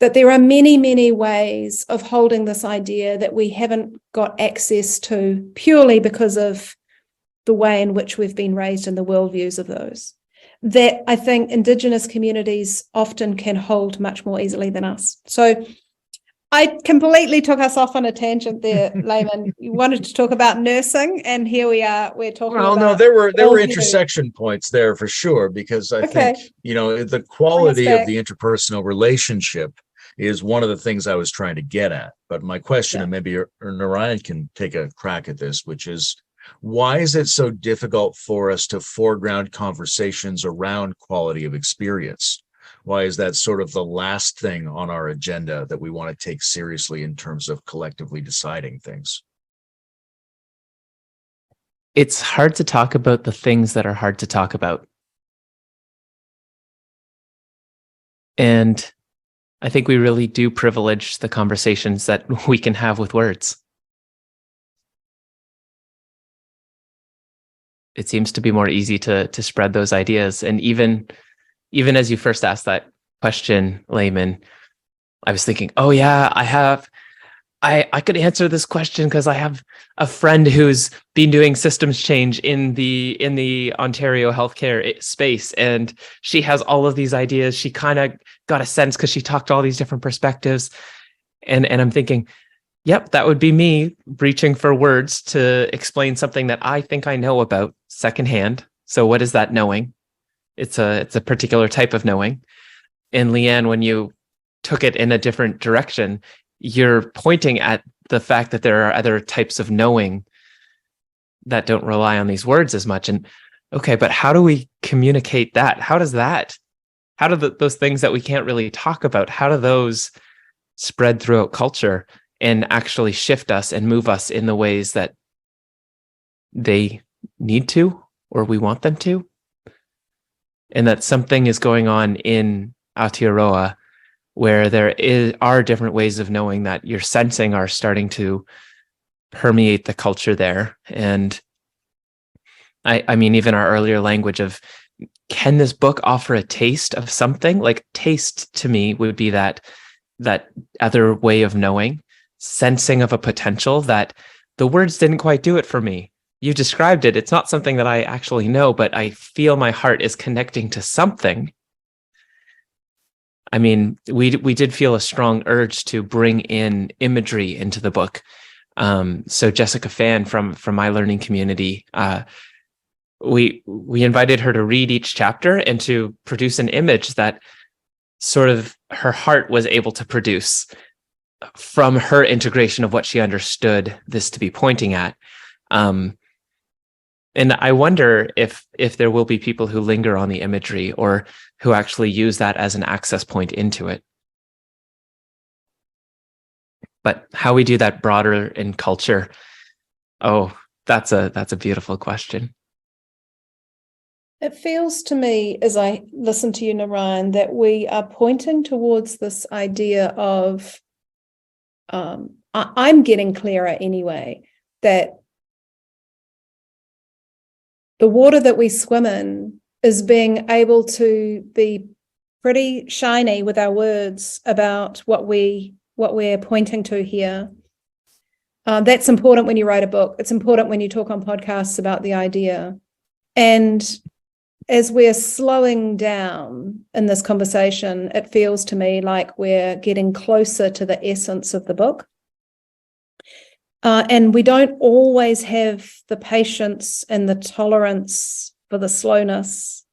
That there are many, many ways of holding this idea that we haven't got access to, purely because of the way in which we've been raised and the worldviews of those, that I think Indigenous communities often can hold much more easily than us. So I completely took us off on a tangent there, Layman. You wanted to talk about nursing, and here we are. We're talking about.
Well, no, there were intersection points there for sure, because I think, the quality of the interpersonal relationship is one of the things I was trying to get at. But my question, and maybe Naryan can take a crack at this, which is, why is it so difficult for us to foreground conversations around quality of experience? Why is that sort of the last thing on our agenda that we want to take seriously in terms of collectively deciding things?
It's hard to talk about the things that are hard to talk about. And I think we really do privilege the conversations that we can have with words. It seems to be more easy to spread those ideas. And even as you first asked that question, Layman, I was thinking, oh yeah, I could answer this question because I have a friend who's been doing systems change in the Ontario healthcare space, and she has all of these ideas. She kind of got a sense because she talked to all these different perspectives, and I'm thinking, yep, that would be me reaching for words to explain something that I think I know about secondhand. So what is that knowing? It's a particular type of knowing. And Leanne, when you took it in a different direction, you're pointing at the fact that there are other types of knowing that don't rely on these words as much. And okay, but how do we communicate that? How do those things that we can't really talk about, how do those spread throughout culture and actually shift us and move us in the ways that they need to, or we want them to? And that something is going on in Aotearoa where there are different ways of knowing that you're sensing are starting to permeate the culture there. And I mean, even our earlier language of, can this book offer a taste of something? Like, taste to me would be that other way of knowing, sensing of a potential that the words didn't quite do it for me. You described it. It's not something that I actually know, but I feel my heart is connecting to something. I mean, we did feel a strong urge to bring in imagery into the book. So Jessica Fan from my learning community, we invited her to read each chapter and to produce an image that sort of her heart was able to produce from her integration of what she understood this to be pointing at. And I wonder if there will be people who linger on the imagery or who actually use that as an access point into it. But how we do that broader in culture, that's a beautiful question.
It feels to me, as I listen to you, Naryan, that we are pointing towards this idea of, I'm getting clearer anyway, that the water that we swim in is being able to be pretty shiny with our words about what we're pointing to here. That's important when you write a book. It's important when you talk on podcasts about the idea. And as we're slowing down in this conversation, it feels to me like we're getting closer to the essence of the book. And we don't always have the patience and the tolerance for the slowness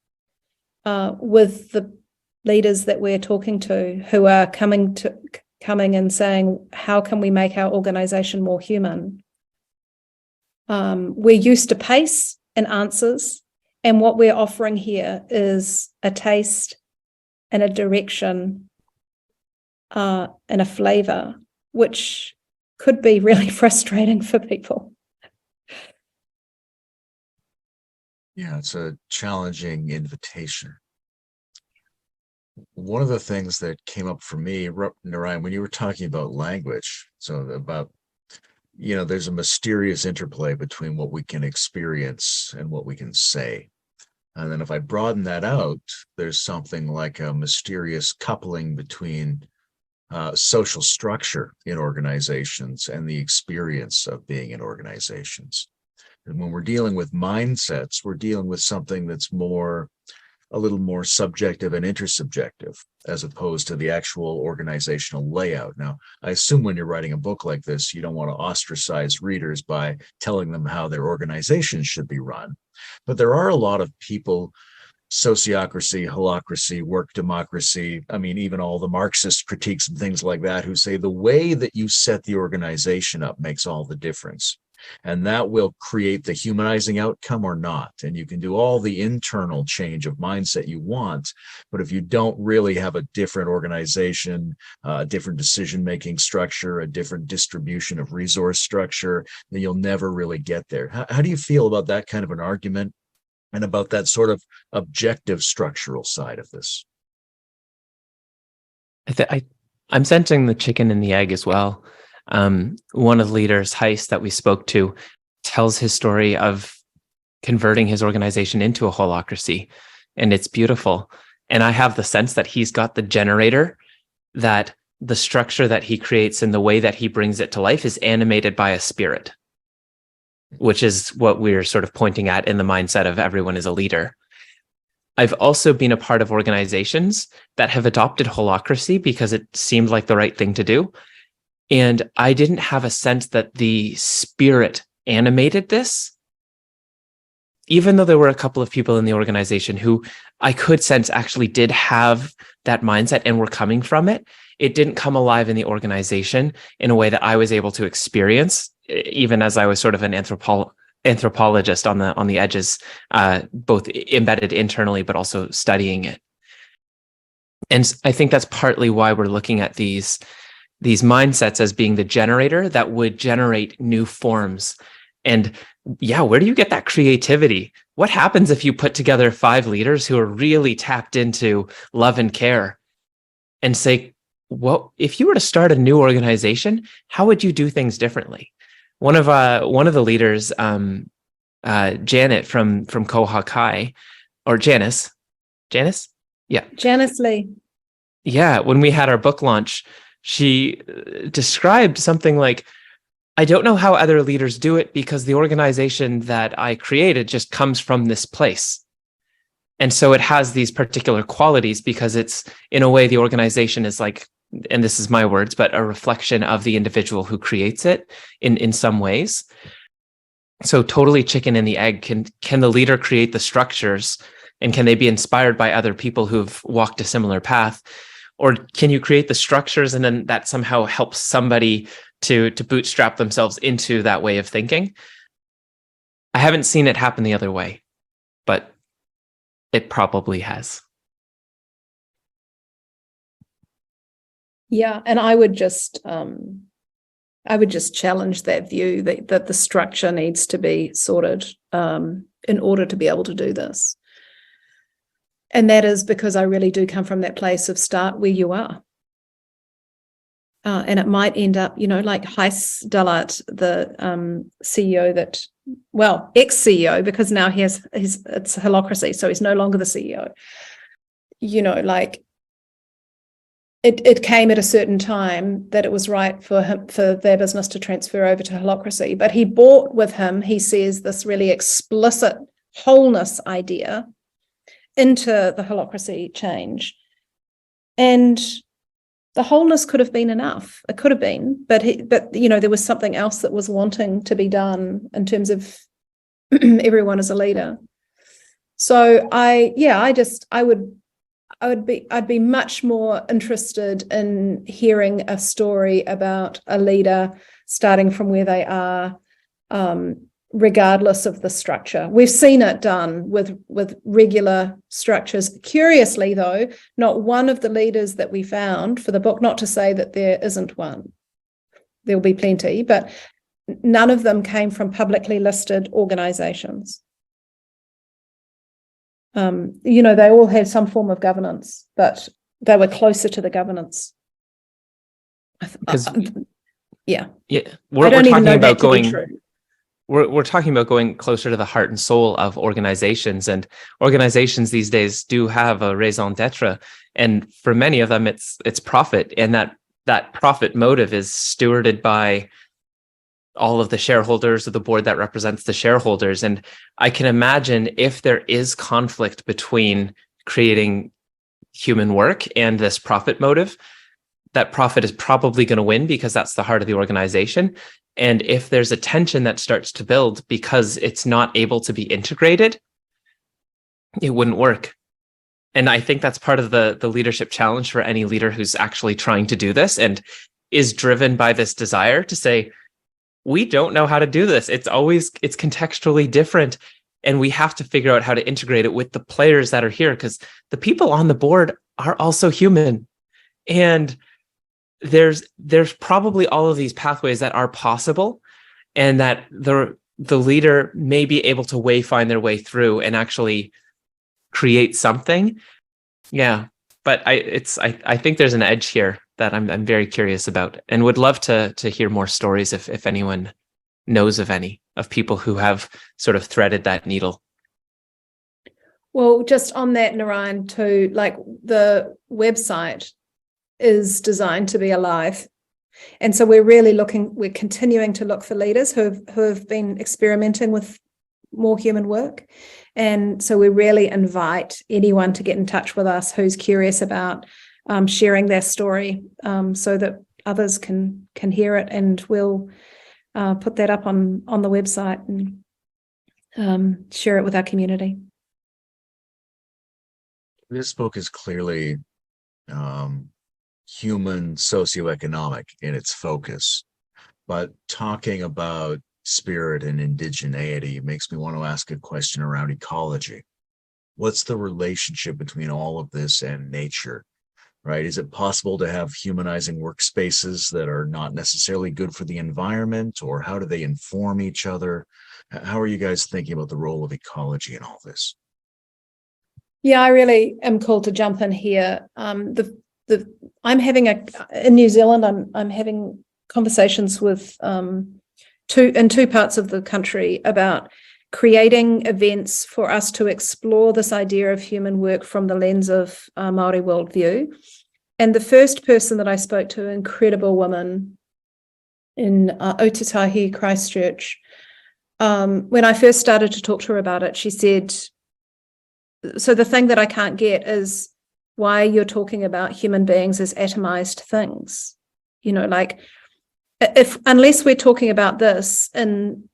with the leaders that we're talking to, who are coming and saying, how can we make our organization more human? We're used to pace and answers, and what we're offering here is a taste and a direction and a flavor, which could be really frustrating for people.
Yeah, it's a challenging invitation. One of the things that came up for me, Naryan, when you were talking about language, so about, there's a mysterious interplay between what we can experience and what we can say. And then if I broaden that out, there's something like a mysterious coupling between social structure in organizations and the experience of being in organizations. And when we're dealing with mindsets, we're dealing with something that's a little more subjective and intersubjective, as opposed to the actual organizational layout. Now, I assume when you're writing a book like this, you don't want to ostracize readers by telling them how their organizations should be run. But there are a lot of people, sociocracy, holacracy, work democracy, even all the Marxist critiques and things like that, who say the way that you set the organization up makes all the difference. And that will create the humanizing outcome or not. And you can do all the internal change of mindset you want, but if you don't really have a different organization, a different decision-making structure, a different distribution of resource structure, then you'll never really get there. How do you feel about that kind of an argument and about that sort of objective structural side of this?
I'm sensing the chicken and the egg as well. One of the leaders, Heist, that we spoke to, tells his story of converting his organization into a holacracy, and it's beautiful. And I have the sense that he's got the generator, that the structure that he creates and the way that he brings it to life is animated by a spirit, which is what we're sort of pointing at in the mindset of everyone is a leader. I've also been a part of organizations that have adopted holacracy because it seemed like the right thing to do. And I didn't have a sense that the spirit animated this, even though there were a couple of people in the organization who I could sense actually did have that mindset and were coming from it. It didn't come alive in the organization in a way that I was able to experience, even as I was sort of an anthropologist on the edges, both embedded internally, but also studying it. And I think that's partly why we're looking at these mindsets as being the generator that would generate new forms. And yeah, where do you get that creativity? What happens if you put together 5 leaders who are really tapped into love and care and say, well, if you were to start a new organization, how would you do things differently? One of the leaders, Janet from Koha Kai, or Janice, yeah,
Janice Lee.
Yeah, when we had our book launch, she described something like, I don't know how other leaders do it because the organization that I created just comes from this place. And so it has these particular qualities because it's, in a way, the organization is like, and this is my words, but a reflection of the individual who creates it in some ways. So totally chicken and the egg. Can the leader create the structures, and can they be inspired by other people who've walked a similar path? Or can you create the structures and then that somehow helps somebody to bootstrap themselves into that way of thinking? I haven't seen it happen the other way, but it probably has.
Yeah, and I would just challenge that view that the structure needs to be sorted in order to be able to do this. And that is because I really do come from that place of start where you are. and it might end up, like Heiss Dillard, the CEO ex-CEO, because now it's Holacracy, so he's no longer the CEO. It came at a certain time that it was right for their business to transfer over to Holacracy, but he brought with him, he says, this really explicit wholeness idea into the Holacracy change. And the wholeness could have been enough. It could have been, but there was something else that was wanting to be done in terms of everyone as a leader. So I'd be much more interested in hearing a story about a leader starting from where they are, regardless of the structure. We've seen it done with regular structures. Curiously, though, not one of the leaders that we found for the book, not to say that there isn't one, there'll be plenty, but none of them came from publicly listed organizations. They all had some form of governance, but they were closer to the governance.
We're talking about going.
True.
We're talking about going closer to the heart and soul of organizations, and organizations these days do have a raison d'etre, and for many of them, it's profit, and that profit motive is stewarded by all of the shareholders of the board that represents the shareholders. And I can imagine if there is conflict between creating human work and this profit motive, that profit is probably going to win because that's the heart of the organization. And if there's a tension that starts to build because it's not able to be integrated, it wouldn't work. And I think that's part of the leadership challenge for any leader who's actually trying to do this and is driven by this desire to say, we don't know how to do this. It's contextually different. And we have to figure out how to integrate it with the players that are here, because the people on the board are also human. And there's probably all of these pathways that are possible, and that the leader may be able to find their way through and actually create something. Yeah, but I think there's an edge here that I'm very curious about, and would love to hear more stories if anyone knows of any of people who have sort of threaded that needle.
Well, just on that, Naryan, too, like the website is designed to be alive. And so we're continuing to look for leaders who have been experimenting with more human work. And so we really invite anyone to get in touch with us who's curious about sharing their story, so that others can hear it, and we'll put that up on the website and share it with our community.
This book is clearly human socioeconomic in its focus, but talking about spirit and indigeneity makes me want to ask a question around ecology. What's the relationship between all of this and nature, right? Is it possible to have humanizing workspaces that are not necessarily good for the environment, or how do they inform each other? How are you guys thinking about the role of ecology in all this?
Yeah, I really am called to jump in here. I'm having in New Zealand, I'm having conversations with two parts of the country about creating events for us to explore this idea of human work from the lens of Maori worldview. And the first person that I spoke to, an incredible woman in Otatahi, Christchurch, when I first started to talk to her about it, she said, so the thing that I can't get is why you're talking about human beings as atomized things. Unless we're talking about this in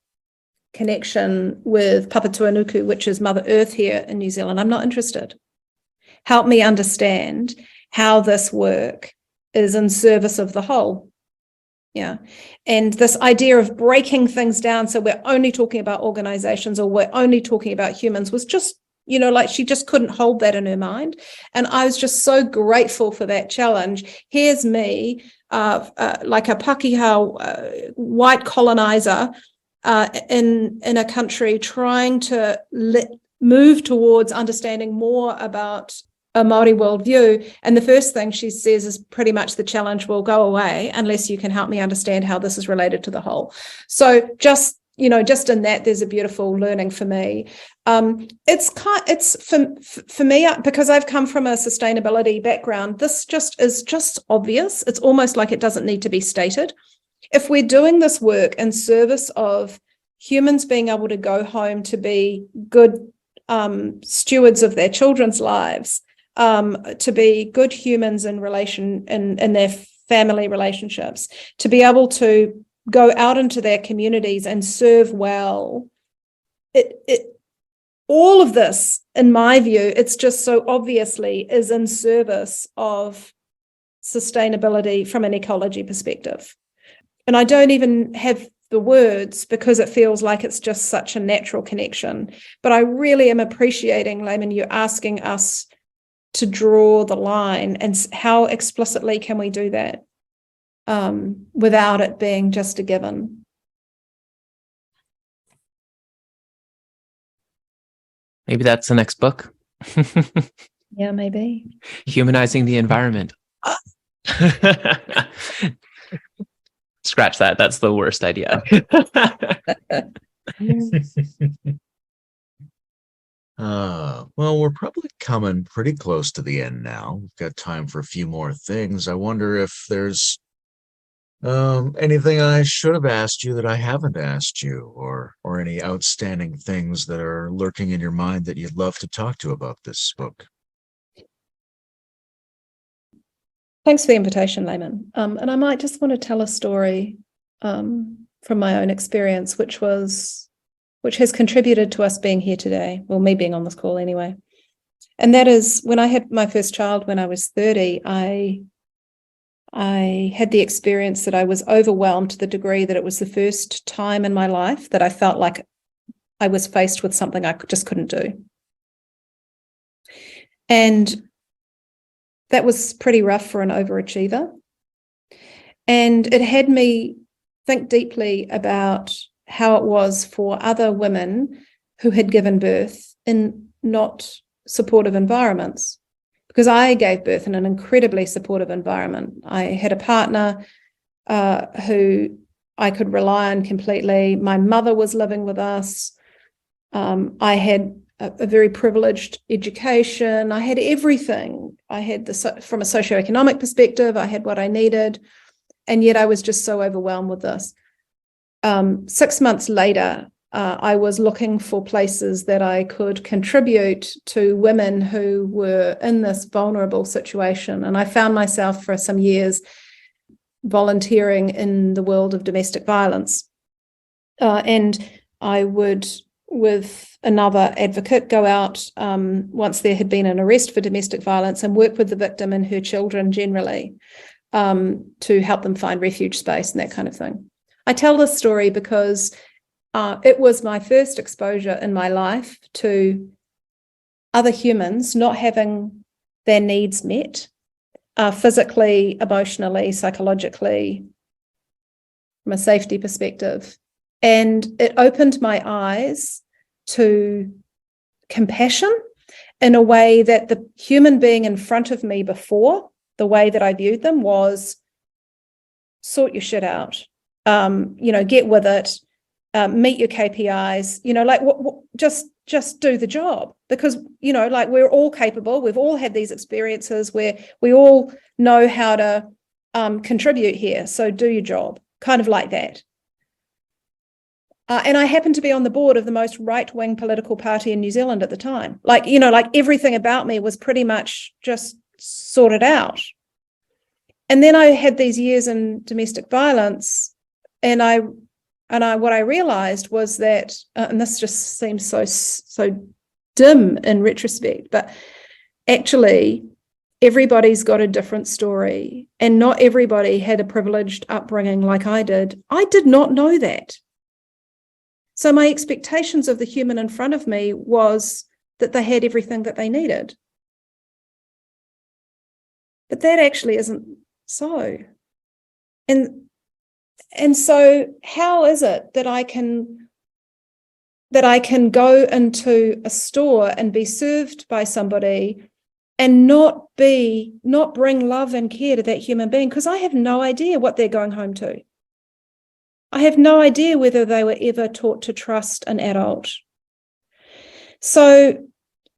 connection with Papatuanuku, which is Mother Earth here in New Zealand, I'm not interested. Help me understand how this work is in service of the whole. Yeah. And this idea of breaking things down, so we're only talking about organizations, or we're only talking about humans, was just, she just couldn't hold that in her mind. And I was just so grateful for that challenge. Here's me, like a Pakeha white colonizer in a country trying to move towards understanding more about a Maori worldview. And the first thing she says is pretty much the challenge will go away unless you can help me understand how this is related to the whole. So just in that, there's a beautiful learning for me. It's for me, because I've come from a sustainability background, this is just obvious. It's almost like it doesn't need to be stated. If we're doing this work in service of humans being able to go home to be good stewards of their children's lives, to be good humans in their family relationships, to be able to go out into their communities and serve well, all of this, in my view, it's just so obviously is in service of sustainability from an ecology perspective. And I don't even have the words because it feels like it's just such a natural connection. But I really am appreciating, Layman, you asking us to draw the line, and how explicitly can we do that without it being just a given.
Maybe that's the next book.
Yeah, maybe.
Humanizing the environment. Scratch that. That's the worst idea.
Well, we're probably coming pretty close to the end now. We've got time for a few more things. I wonder if there's anything I should have asked you that I haven't asked you, or any outstanding things that are lurking in your mind that you'd love to talk to about this book.
Thanks for the invitation, Layman. And I might just want to tell a story from my own experience, which has contributed to us being here today, well, me being on this call anyway. And that is, when I had my first child when I was 30, I had the experience that I was overwhelmed to the degree that it was the first time in my life that I felt like I was faced with something I just couldn't do. And that was pretty rough for an overachiever. And it had me think deeply about how it was for other women who had given birth in not supportive environments. Because I gave birth in an incredibly supportive environment. I had a partner who I could rely on completely. My mother was living with us. I had a very privileged education. I had everything. I had from a socioeconomic perspective, I had what I needed. And yet I was just so overwhelmed with this. 6 months later, I was looking for places that I could contribute to women who were in this vulnerable situation. And I found myself for some years volunteering in the world of domestic violence. And I would, with another advocate, go out once there had been an arrest for domestic violence and work with the victim and her children generally to help them find refuge space and that kind of thing. I tell this story because it was my first exposure in my life to other humans not having their needs met, physically, emotionally, psychologically, from a safety perspective. And it opened my eyes to compassion in a way that the human being in front of me before, the way that I viewed them was sort your shit out, get with it. Meet your KPIs, just do the job, because, we're all capable. We've all had these experiences where we all know how to contribute here. So do your job, kind of like that. And I happened to be on the board of the most right-wing political party in New Zealand at the time. Everything about me was pretty much just sorted out. And then I had these years in domestic violence, and what I realized was that, and this just seems so dim in retrospect, but actually everybody's got a different story, and not everybody had a privileged upbringing like I did. I did not know that. So my expectations of the human in front of me was that they had everything that they needed. But that actually isn't so. And so how is it that I can go into a store and be served by somebody and not bring love and care to that human being, because I have no idea what they're going home to. I have no idea whether they were ever taught to trust an adult. So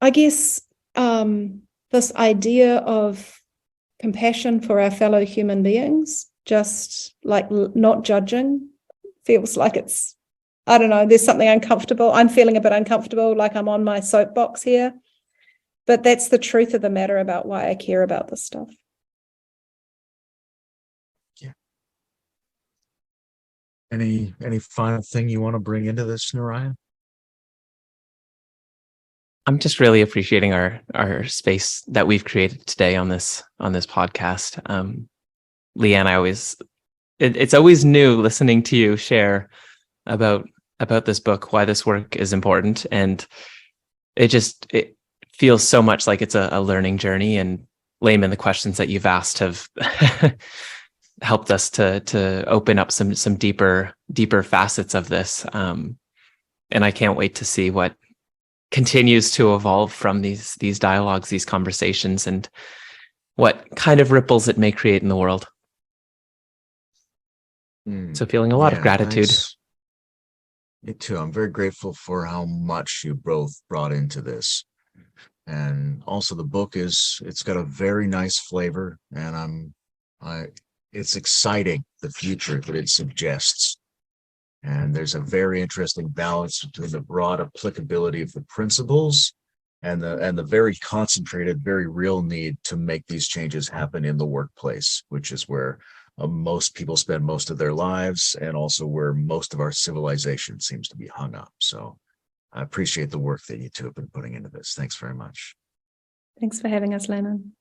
I guess this idea of compassion for our fellow human beings, just like not judging, feels like it's, I don't know, there's something uncomfortable. I'm feeling a bit uncomfortable, like I'm on my soapbox here. But that's the truth of the matter about why I care about this stuff.
Yeah. Any final thing you want to bring into this, Naryan?
I'm just really appreciating our space that we've created today on this podcast. Leanne, it's always new listening to you share about this book, why this work is important, and it feels so much like it's a learning journey. And Layman, the questions that you've asked have helped us to open up some deeper facets of this. And I can't wait to see what continues to evolve from these dialogues, these conversations, and what kind of ripples it may create in the world. So feeling a lot of gratitude.
Thanks. Me too. I'm very grateful for how much you both brought into this. And also the book it's got a very nice flavor, and it's exciting, the future that it suggests. And there's a very interesting balance between the broad applicability of the principles and the very concentrated, very real need to make these changes happen in the workplace, which is where most people spend most of their lives, and also where most of our civilization seems to be hung up. So I appreciate the work that you two have been putting into this. Thanks very much.
Thanks for having us, Layman.